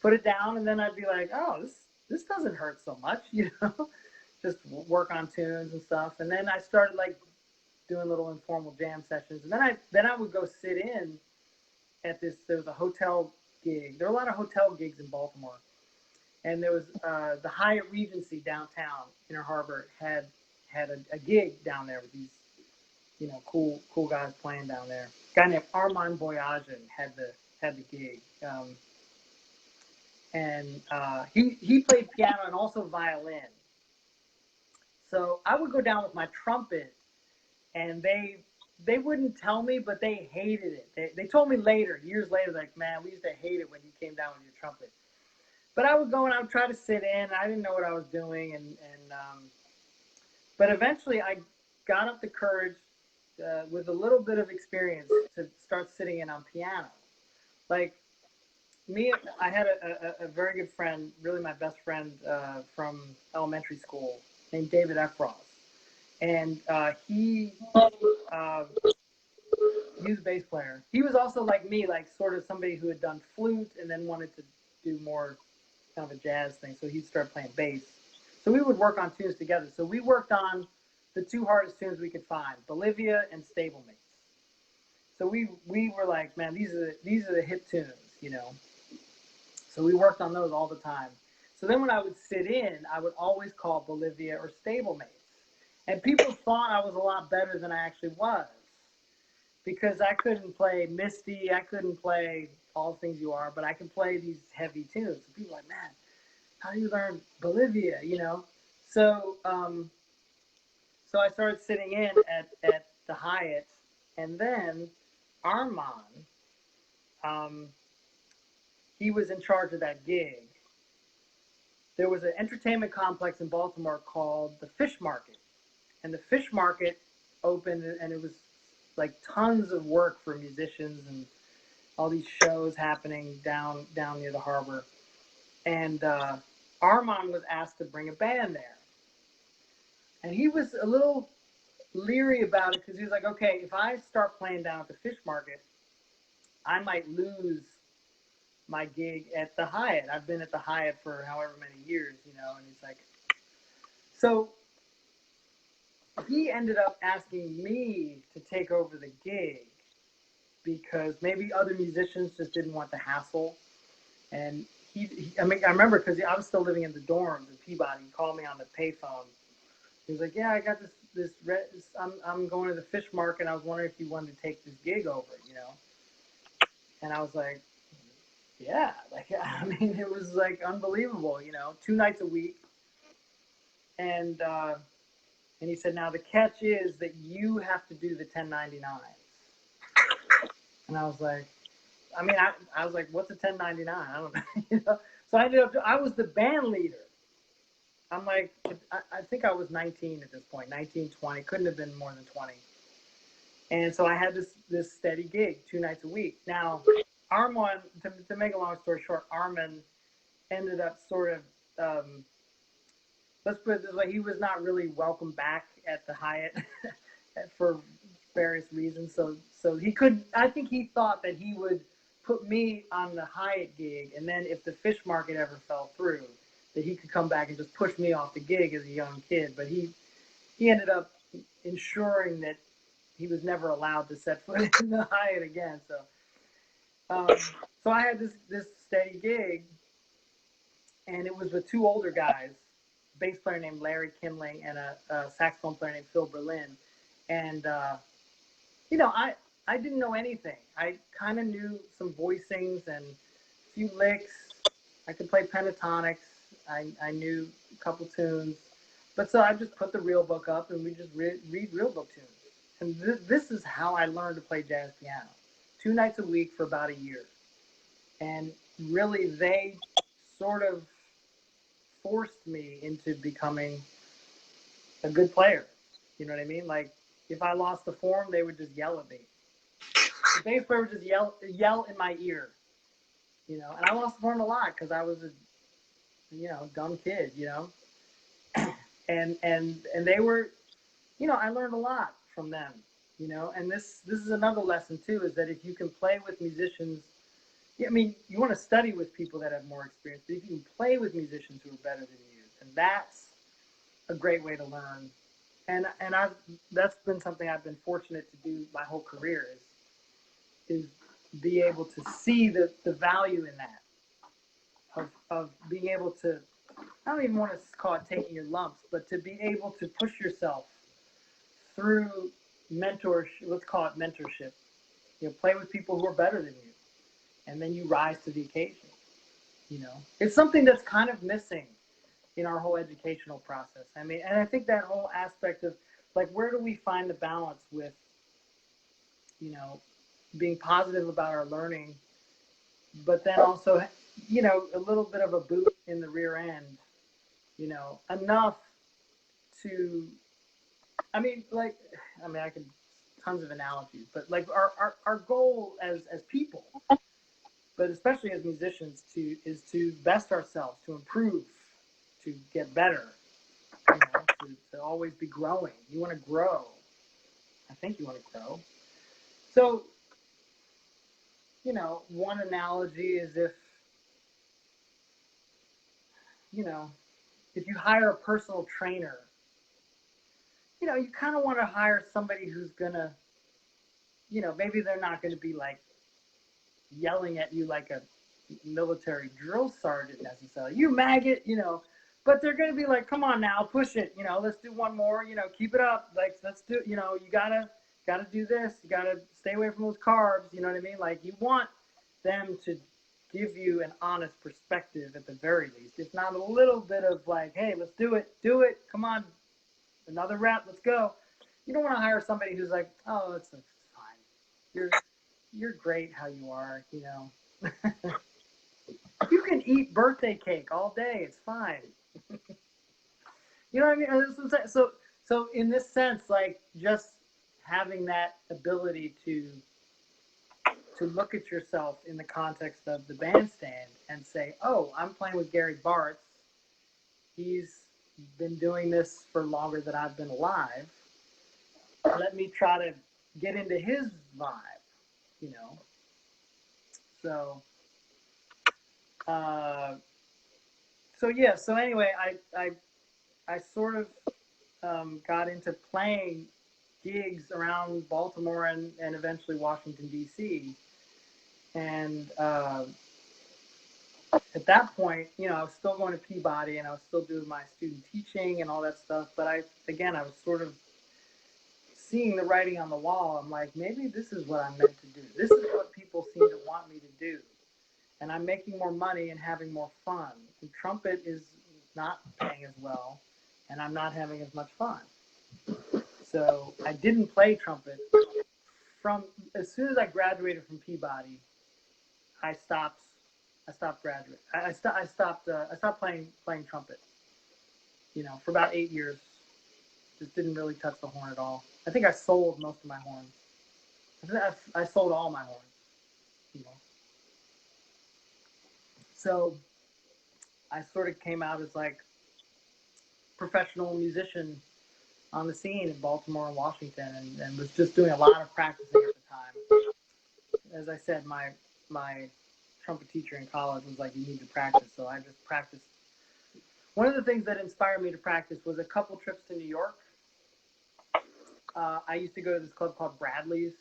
put it down. And then I'd be like, oh, this doesn't hurt so much, you know, just work on tunes and stuff. And then I started like doing little informal jam sessions. And then I would go sit in at there was a hotel gig. There were a lot of hotel gigs in Baltimore. And there was the Hyatt Regency downtown, Inner Harbor, had a gig down there with these, you know, cool guys playing down there. A guy named Armand Boyajian had the gig, and he played piano and also violin. So I would go down with my trumpet, and they wouldn't tell me, but they hated it. They told me later, years later, like, man, we used to hate it when you came down with your trumpet. But I would go and I would try to sit in. I didn't know what I was doing, but eventually I got up the courage with a little bit of experience to start sitting in on piano. Like me, I had a very good friend, really my best friend from elementary school, named David Efros, and he He was a bass player. He was also like me, like sort of somebody who had done flute and then wanted to do more kind of a jazz thing. So he'd start playing bass. So we would work on tunes together. So we worked on the two hardest tunes we could find, Bolivia and Stablemates. So we were like, man, these are the hit tunes, you know. So we worked on those all the time. So then when I would sit in, I would always call Bolivia or Stablemates. And people thought I was a lot better than I actually was, because I couldn't play Misty, I couldn't play All Things You Are, but I could play these heavy tunes. And people were like, man, how do you learn Bolivia, you know? So so I started sitting in at the Hyatt, and then Armand, he was in charge of that gig. There was an entertainment complex in Baltimore called the Fish Market. And the Fish Market opened, and it was like tons of work for musicians and all these shows happening down near the harbor. And Armand was asked to bring a band there. And he was a little leery about it because he was like, okay, if I start playing down at the Fish Market, I might lose my gig at the Hyatt. I've been at the Hyatt for however many years, you know, and he's like, so he ended up asking me to take over the gig because maybe other musicians just didn't want the hassle. And I remember because I was still living in the dorms in Peabody. He called me on the payphone. He was like, yeah, I got I'm going to the Fish Market. I was wondering if you wanted to take this gig over, you know? And I was like, yeah, like, I mean, it was like unbelievable, you know, 2 nights a week. And he said, now the catch is that you have to do the 1099s. And I was like, I was like, what's a 1099? I don't know. You know? So I was the band leader. I'm like, I think I was 19 at this point, 19, 20, couldn't have been more than 20. And so I had this steady gig 2 nights a week. Now, Armand, to make a long story short, Armand ended up sort of, let's put it this way, he was not really welcome back at the Hyatt for various reasons. So he could, I think he thought that he would put me on the Hyatt gig, and then if the Fish Market ever fell through, that he could come back and just push me off the gig as a young kid. But he ended up ensuring that he was never allowed to set foot in the Hyatt again. So I had this steady gig, and it was with 2 older guys, a bass player named Larry Kimling and a saxophone player named Phil Berlin. And you know, I didn't know anything. I kind of knew some voicings and a few licks. I could play pentatonics. I knew a couple tunes. But so I just put the real book up and we just read real book tunes. And this is how I learned to play jazz piano. 2 nights a week for about a year. And really they sort of forced me into becoming a good player. You know what I mean? Like if I lost the form, they would just yell at me. The bass player would just yell in my ear. You know, and I lost the form a lot because I was a, you know, dumb kid, you know. and they were, you know, I learned a lot from them, you know. And this is another lesson too, is that if you can play with musicians, I mean, you want to study with people that have more experience, but if you can play with musicians who are better than you, and that's a great way to learn. And that's been something I've been fortunate to do my whole career is be able to see the value in that of being able to, I don't even want to call it taking your lumps, but to be able to push yourself through mentorship, let's call it mentorship. You know, play with people who are better than you, and then you rise to the occasion. You know, it's something that's kind of missing in our whole educational process. I mean, and I think that whole aspect of like, where do we find the balance with, you know, being positive about our learning, but then also, you know, a little bit of a boot in the rear end, you know, enough to, I mean, I could, tons of analogies, but like our goal as people, but especially as musicians is to best ourselves, to improve, to get better, you know, to always be growing. You want to grow. I think you want to grow. So, you know, one analogy is if, you know, if you hire a personal trainer, you know, you kind of want to hire somebody who's gonna, you know, maybe they're not going to be like yelling at you like a military drill sergeant necessarily. You maggot, you know, but they're going to be like, come on now, push it, you know, let's do one more, you know, keep it up. Like, let's do, you know, you gotta do this. You gotta stay away from those carbs. You know what I mean? Like, you want them to give you an honest perspective at the very least. If not a little bit of like, hey, let's do it. Come on, another rep, let's go. You don't want to hire somebody who's like, oh, it's fine. You're great how you are, you know. You can eat birthday cake all day. It's fine. You know what I mean? So in this sense, like, just having that ability to look at yourself in the context of the bandstand and say, oh, I'm playing with Gary Bartz. He's been doing this for longer than I've been alive. Let me try to get into his vibe, you know. So, so anyway, I sort of got into playing gigs around Baltimore and eventually Washington, D.C. And at that point, you know, I was still going to Peabody and I was still doing my student teaching and all that stuff. But I was sort of seeing the writing on the wall. I'm like, maybe this is what I'm meant to do. This is what people seem to want me to do. And I'm making more money and having more fun. And trumpet is not paying as well, and I'm not having as much fun. So I didn't play trumpet. From as soon as I graduated from Peabody, I stopped graduating. I stopped playing trumpet. You know, for about 8 years, just didn't really touch the horn at all. I think I sold most of my horns. I sold all my horns. You know. So I sort of came out as like professional musician on the scene in Baltimore and Washington, and was just doing a lot of practicing at the time. As I said, my trumpet teacher in college was like, you need to practice. So I just practiced. One of the things that inspired me to practice was a couple trips to New York. I used to go to this club called Bradley's,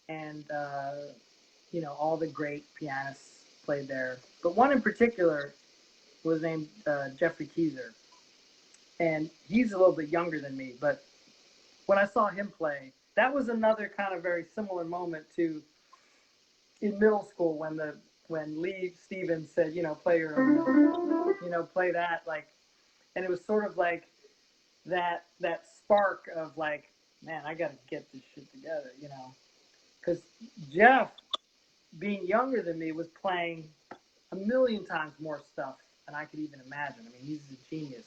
and you know, all the great pianists played there. But one in particular was named Jeffrey Keyser. And he's a little bit younger than me, but when I saw him play, that was another kind of very similar moment to in middle school when Lee Stevens said, you know, play that, like, and it was sort of like that spark of like, man, I got to get this shit together, you know, because Jeff, being younger than me, was playing a million times more stuff than I could even imagine. I mean, he's a genius.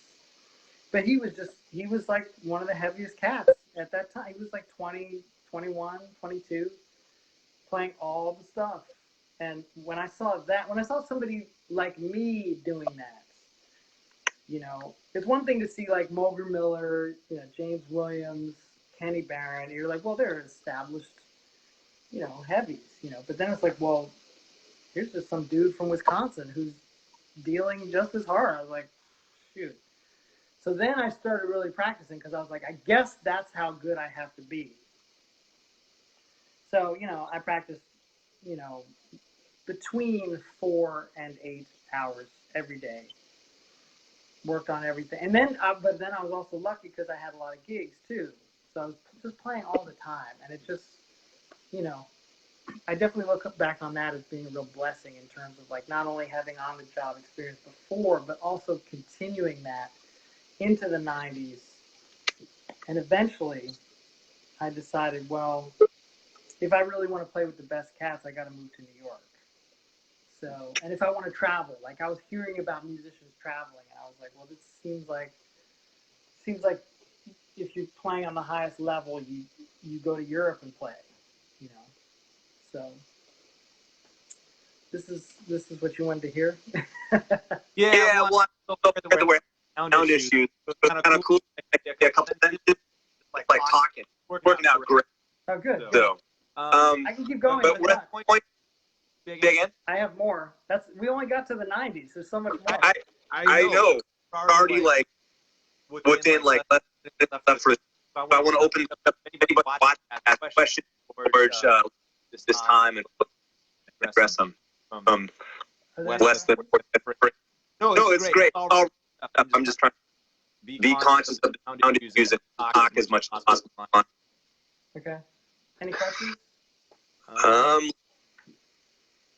But he was like one of the heaviest cats at that time. He was like 20, 21, 22, playing all the stuff. And when I saw somebody like me doing that, you know, it's one thing to see like Mulger Miller, you know, James Williams, Kenny Barron. You're like, well, they're established, you know, heavies, you know. But then it's like, well, here's just some dude from Wisconsin who's dealing just as hard. I was like, shoot. So then I started really practicing because I was like, I guess that's how good I have to be. So, you know, I practiced, you know, between 4 and 8 hours every day. Worked on everything. And then, but then I was also lucky because I had a lot of gigs too. So I was just playing all the time. And it just, you know, I definitely look back on that as being a real blessing in terms of like not only having on-the-job experience before, but also continuing that into the 90s. And eventually I decided, well, if I really want to play with the best cats, I got to move to New York. So, and if I want to travel, like I was hearing about musicians traveling, and I was like, well, this seems like if you're playing on the highest level, you go to Europe and play, you know. So this is what you wanted to hear. Yeah, well, there were sound issues. It was kind of cool. Yeah, a couple sentences, like talking, working out great. Oh, good. So I can keep going. But we're at the point. Again? I have more. We only got to the 90s. There's so much more. I know. Already like within like less for. If I want to open up anybody watch ask questions towards this time and address them. Less than. No, it's great. I'm just trying to be conscious of the sound you use and talk as much as possible. Okay. Any questions?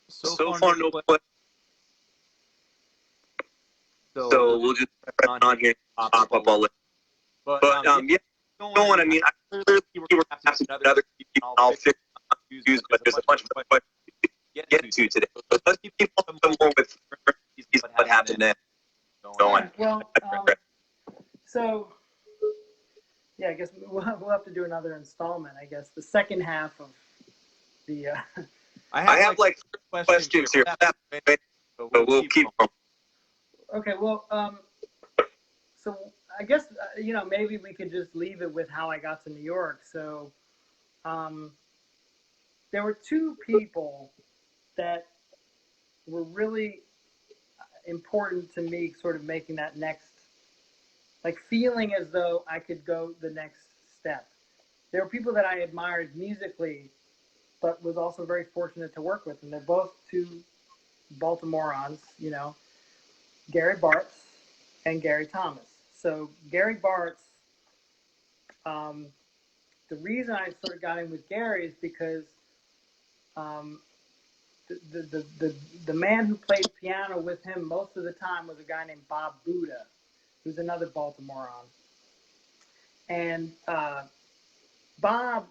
So far, no questions. So we'll just press on here, pop up all. But yeah, go on. I mean, I clearly we're have some other people I'll fix use, but there's a bunch of questions to get to today. But let's keep on more with what happened then. Go on. Well, so yeah, I guess we'll have to do another installment. I guess the second half of the. I have like questions here, so we'll keep going. Okay, well, so I guess maybe we could just leave it with how I got to New York. So, there were two people that were really important to me, sort of making that next, like feeling as though I could go the next step. There were people that I admired musically, but was also very fortunate to work with. And they're both two Baltimoreans, Gary Bartz and Gary Thomas. So Gary Bartz, the reason I sort of got in with Gary is because the man who played piano with him most of the time was a guy named Bob Buda, who's another Baltimorean. And Bob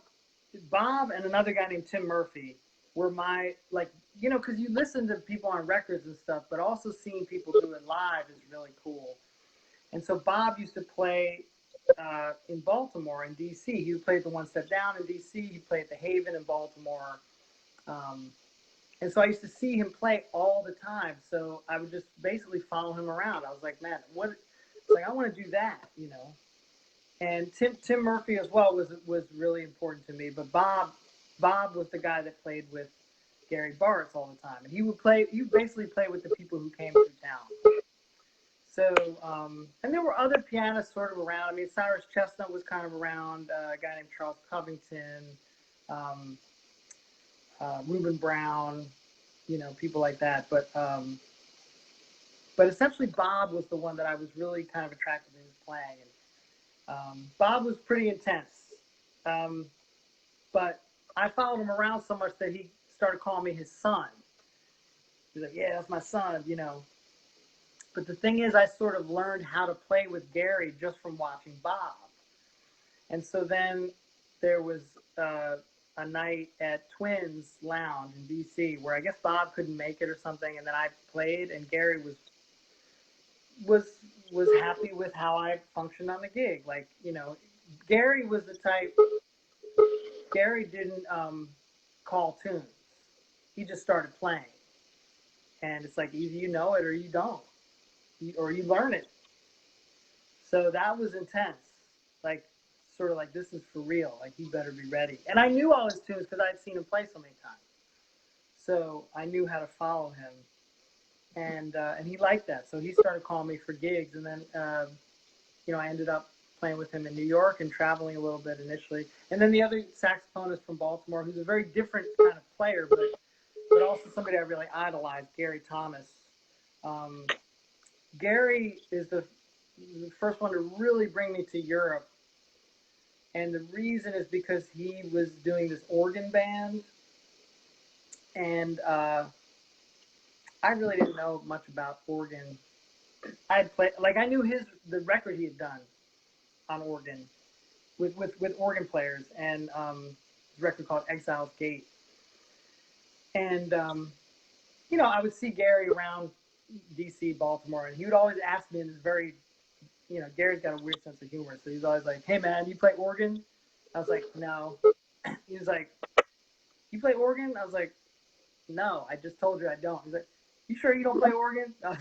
and another guy named Tim Murphy were my, because you listen to people on records and stuff, but also seeing people do it live is really cool. And so Bob used to play in Baltimore, in D.C. He played the One Step Down in D.C. He played at the Haven in Baltimore. And so I used to see him play all the time. So I would just basically follow him around. I was like, man, I want to do that, And Tim Murphy as well was really important to me. But Bob was the guy that played with Gary Bartz all the time. And he would basically play with the people who came through town. So, and there were other pianists sort of around. I mean, Cyrus Chestnut was kind of around, a guy named Charles Covington, Reuben Brown, people like that. But essentially Bob was the one that I was really kind of attracted to his playing. And Bob was pretty intense. But I followed him around so much that he started calling me his son. He's like, yeah, that's my son, But the thing is, I sort of learned how to play with Gary just from watching Bob. And so then there was a night at Twins Lounge in D.C. where I guess Bob couldn't make it or something, and then I played, and Gary was happy with how I functioned on the gig. Like, Gary was the type. Gary didn't call tunes. He just started playing, and it's like either you know it or you don't. Or you learn it. So that was intense. Like, sort of like, this is for real. Like, you better be ready. And I knew all his tunes because I'd seen him play so many times. So I knew how to follow him. And he liked that. So he started calling me for gigs. And then, I ended up playing with him in New York and traveling a little bit initially. And then the other saxophonist from Baltimore, who's a very different kind of player, but also somebody I really idolized, Gary Thomas. Gary is the first one to really bring me to Europe. And the reason is because he was doing this organ band. And I really didn't know much about organ. I had played, I knew the record he had done on organ with organ players, and his record called Exile's Gate. And, I would see Gary around D.C., Baltimore, and he would always ask me in this very, Gary's got a weird sense of humor, so he's always like, hey man, you play organ? I was like, no. He was like, you play organ? I was like, no, I just told you I don't. He's like, you sure you don't play organ? I was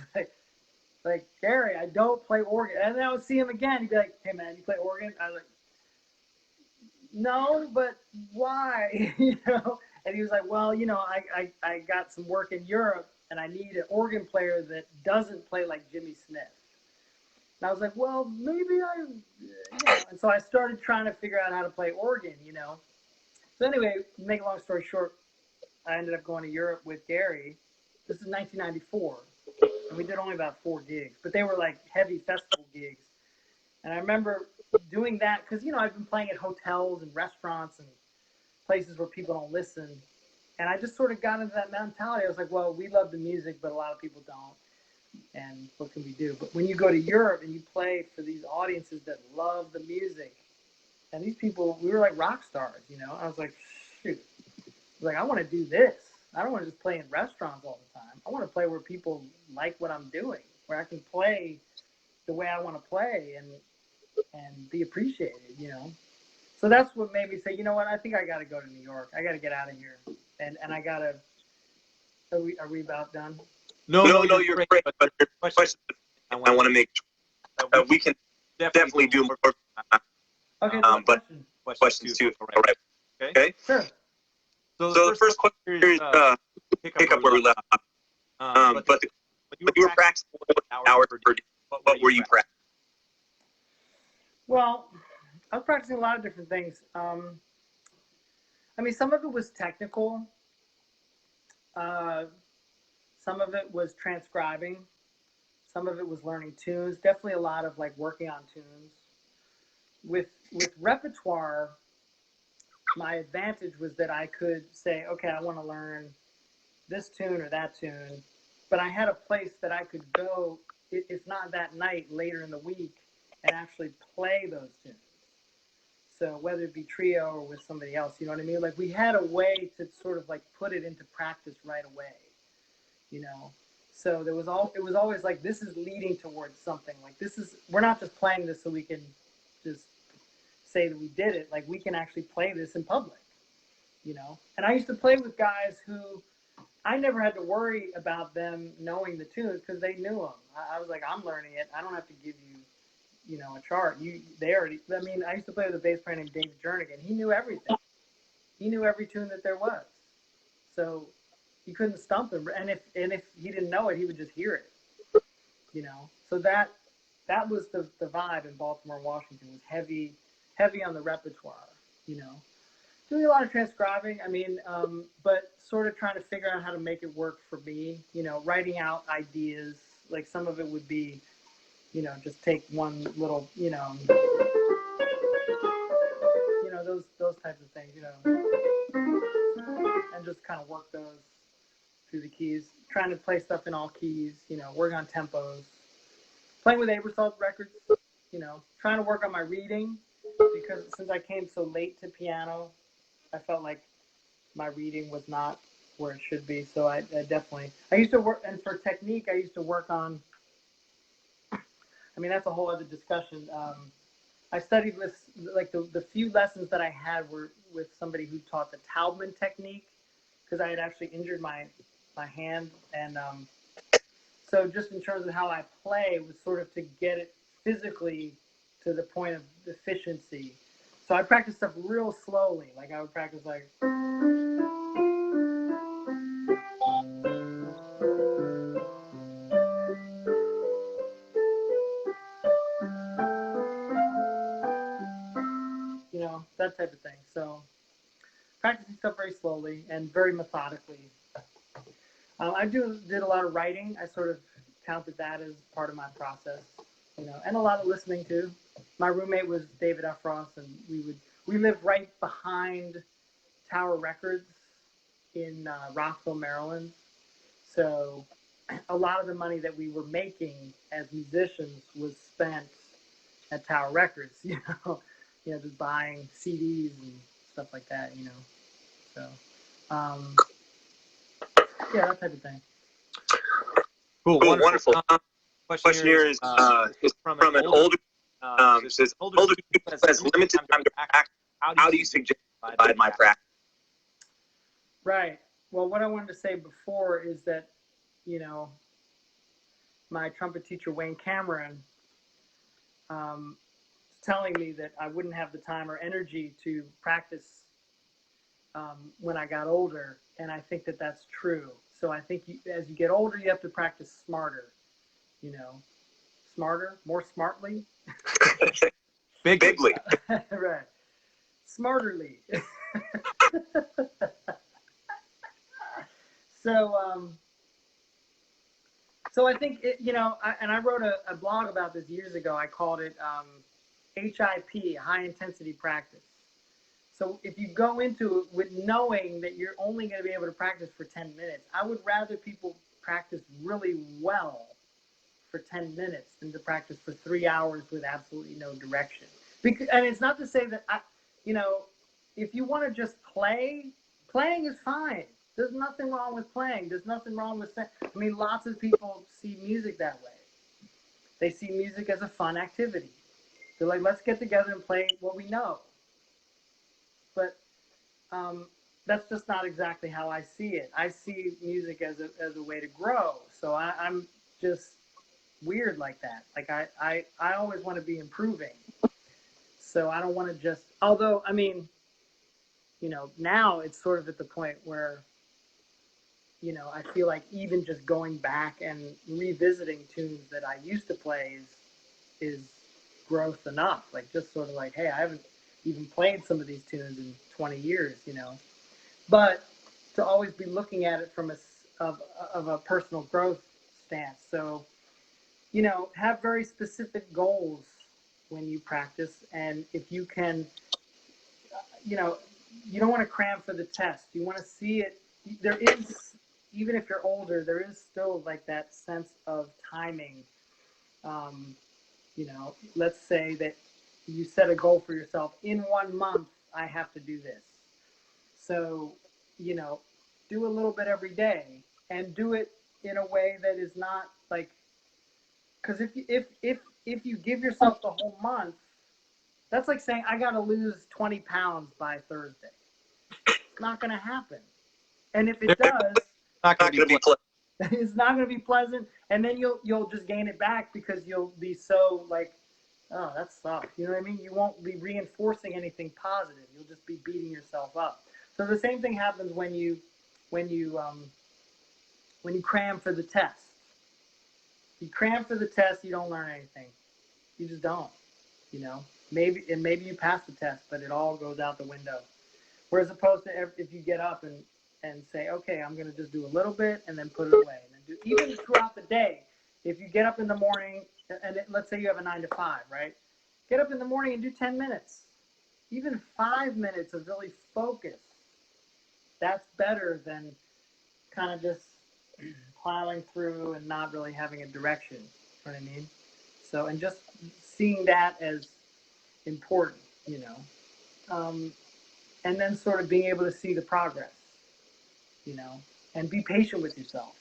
like, Gary, I don't play organ. And then I would see him again, he'd be like, hey man, you play organ? I was like, no, but why? And he was like, well, I got some work in Europe and I need an organ player that doesn't play like Jimmy Smith. And I was like, well, maybe and so I started trying to figure out how to play organ, So anyway, make a long story short, I ended up going to Europe with Gary. This is 1994, and we did only about 4 gigs, but they were like heavy festival gigs. And I remember doing that because, I've been playing at hotels and restaurants and places where people don't listen. And I just sort of got into that mentality. I was like, well, we love the music, but a lot of people don't. And what can we do? But when you go to Europe and you play for these audiences that love the music, and these people, we were like rock stars, I was like, shoot. I want to do this. I don't want to just play in restaurants all the time. I want to play where people like what I'm doing, where I can play the way I want to play and be appreciated, So that's what made me say, you know what, I think I got to go to New York. I got to get out of here. And I got to, are we about done? No, you're great. But your question, I want to make sure we can definitely do more. Okay, but questions too. All right. Okay. Sure. So the first question is pick up where we left off. But when you were practicing hours per day, what were you practicing? Well, I was practicing a lot of different things. Some of it was technical. Some of it was transcribing. Some of it was learning tunes. Definitely a lot of working on tunes. With repertoire, my advantage was that I could say, okay, I want to learn this tune or that tune, but I had a place that I could go, if not that night, later in the week, and actually play those tunes. So whether it be trio or with somebody else, you know what I mean? We had a way to sort of put it into practice right away, So it was always this is leading towards something. We're not just playing this so we can just say that we did it. We can actually play this in public, And I used to play with guys who I never had to worry about them knowing the tunes because they knew them. I was like, I'm learning it. I don't have to give you, a chart. I used to play with a bass player named David Jernigan. He knew everything. He knew every tune that there was. So you couldn't stump him. And if he didn't know it, he would just hear it, So that was the vibe in Baltimore, Washington, was heavy on the repertoire, Doing a lot of transcribing, but sort of trying to figure out how to make it work for me, writing out ideas. Some of it would be, just take one little, those types of things, and just kind of work those through the keys, trying to play stuff in all keys, work on tempos, playing with Abersold records, trying to work on my reading, because since I came so late to piano, I felt like my reading was not where it should be. So I used to work, and for technique, I used to work on, that's a whole other discussion. I studied with, the few lessons that I had were with somebody who taught the Taubman technique, because I had actually injured my hand. And so just in terms of how I play was sort of to get it physically to the point of efficiency. So I practiced stuff real slowly. I would practice that type of thing. So practicing stuff very slowly and very methodically. I did a lot of writing. I sort of counted that as part of my process, and a lot of listening too. My roommate was David Efros, and we lived right behind Tower Records in Rockville, Maryland. So a lot of the money that we were making as musicians was spent at Tower Records, just buying CDs and stuff like that, So, that type of thing. Cool, wonderful. Question here is from an older. Says older student has limited time to practice. How do you suggest I divide my practice? Right. Well, what I wanted to say before is that, my trumpet teacher Wayne Cameron telling me that I wouldn't have the time or energy to practice when I got older, and I think that that's true. So I think as you get older, you have to practice smarter, you know, smarter, more smartly. Bigly. Right. Smarterly. So I think, you know, I wrote a blog about this years ago. I called it HIP, high intensity practice. So if you go into it with knowing that you're only going to be able to practice for 10 minutes, I would rather people practice really well for 10 minutes than to practice for 3 hours with absolutely no direction. And it's not to say that, you know, if you want to just play, playing is fine. There's nothing wrong with playing. There's nothing wrong with saying, I mean, lots of people see music that way. They see music as a fun activity. They're like, let's get together and play what we know. But that's just not exactly how I see it. I see music as a way to grow. So I'm just weird like that. Like I always want to be improving. So I don't want to just, although, I mean, you know, now it's sort of at the point where, you know, I feel like even just going back and revisiting tunes that I used to play is growth enough. Like just sort of like, hey, I haven't even played some of these tunes in 20 years, you know. But to always be looking at it from a personal growth stance. So, you know, have very specific goals when you practice. And if you can, you know, you don't want to cram for the test. You want to see it. There is, even if you're older, there is still like that sense of timing. You know, let's say that you set a goal for yourself. In 1 month, I have to do this. So, you know, do a little bit every day and do it in a way that is not like, because if you give yourself the whole month, that's like saying I got to lose 20 pounds by Thursday. It's not going to happen. And if it does, Not going to be pleasant. it's not going to be pleasant. And then you'll just gain it back because you'll be so like, oh, that sucks. You know what I mean? You won't be reinforcing anything positive. You'll just be beating yourself up. So the same thing happens when you cram for the test. You cram for the test, you don't learn anything. You just don't. You know, maybe you pass the test, but it all goes out the window. Whereas opposed to if you get up and say, okay, I'm going to just do a little bit and then put it away. And then even throughout the day, if you get up in the morning, and let's say you have a 9 to 5, right? Get up in the morning and do 10 minutes. Even 5 minutes of really focus. That's better than kind of just plowing through and not really having a direction. You know what I mean? So, and just seeing that as important, you know. And then sort of being able to see the progress, you know, and be patient with yourself.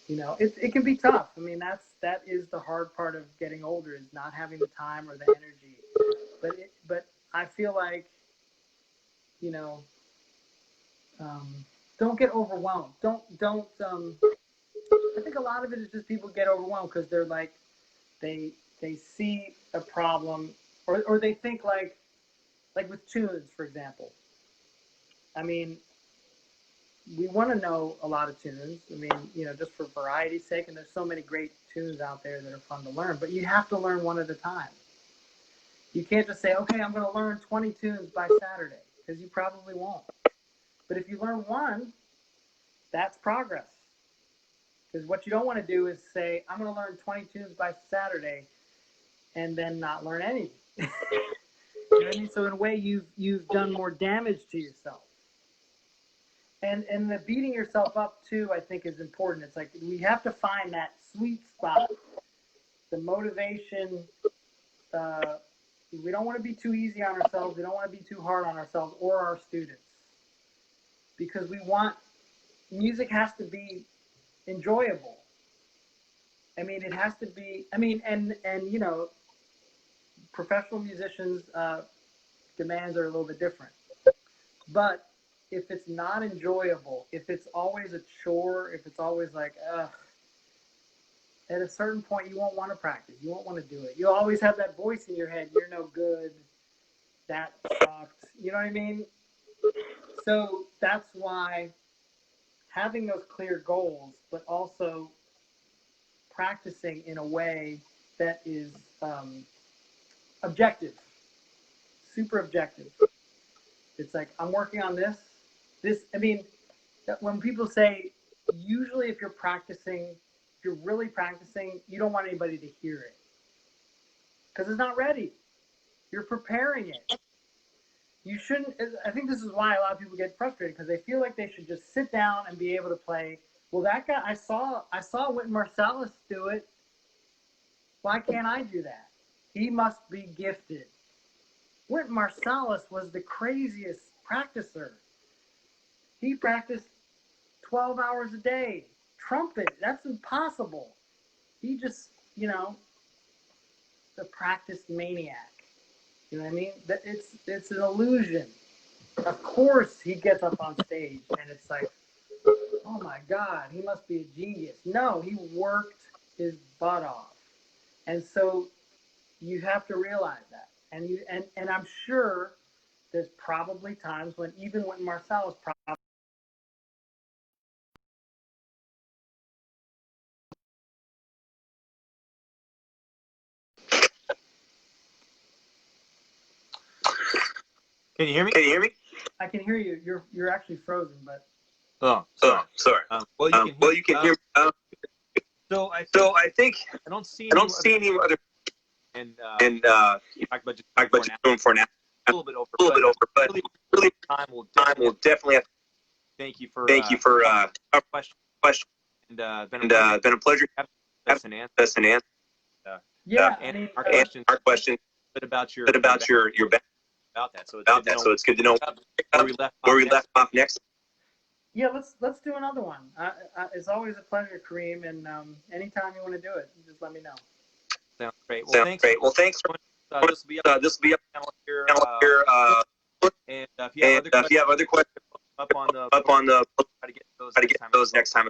You know, it can be tough. I mean, that is the hard part of getting older, is not having the time or the energy. But I feel like, you know, don't get overwhelmed. Don't. I think a lot of it is just people get overwhelmed because they're like, they see a problem, or they think like with tunes, for example. I mean, we want to know a lot of tunes. I mean, you know, just for variety's sake, and there's so many great tunes out there that are fun to learn, but you have to learn one at a time. You can't just say, okay, I'm going to learn 20 tunes by Saturday, because you probably won't. But if you learn one, that's progress. Because what you don't want to do is say, I'm going to learn 20 tunes by Saturday, and then not learn any. You know what I mean? So in a way, you've done more damage to yourself. And the beating yourself up too, I think, is important. It's like we have to find that sweet spot, the motivation. We don't want to be too easy on ourselves. We don't want to be too hard on ourselves or our students, because music has to be enjoyable. I mean, it has to be. I mean, and you know, professional musicians' demands are a little bit different, but if it's not enjoyable, if it's always a chore, if it's always like, ugh, at a certain point, you won't want to practice. You won't want to do it. You'll always have that voice in your head. You're no good. That sucked. You know what I mean? So that's why having those clear goals, but also practicing in a way that is objective, super objective. It's like, I'm working on this. I mean, when people say, usually if you're practicing, if you're really practicing, you don't want anybody to hear it because it's not ready. You're preparing it. You shouldn't. I think this is why a lot of people get frustrated, because they feel like they should just sit down and be able to play. Well, that guy, I saw Wynton Marsalis do it. Why can't I do that? He must be gifted. Wynton Marsalis was the craziest practicer. He practiced 12 hours a day. Trumpet, that's impossible. He just, you know, the practice maniac. You know what I mean? It's an illusion. Of course he gets up on stage and it's like, oh my God, he must be a genius. No, he worked his butt off. And so you have to realize that. And I'm sure there's probably times when even when Marsalis probably Can you hear me? Can you hear me? I can hear you. You're actually frozen, but sorry. Well, you can hear. So I think I don't see any other. And talk about just doing for now. A little bit over, but really time will definitely have to thank you for our question. Been a pleasure having us and answer. Yeah, and our question about your about that. So it's good to know where we left off next. Yeah, let's do another one. It's always a pleasure, Kareem, and anytime you want to do it, just let me know. Sounds great. Well, thanks. This will be up here. And if you have other questions, up on the try to get those next time.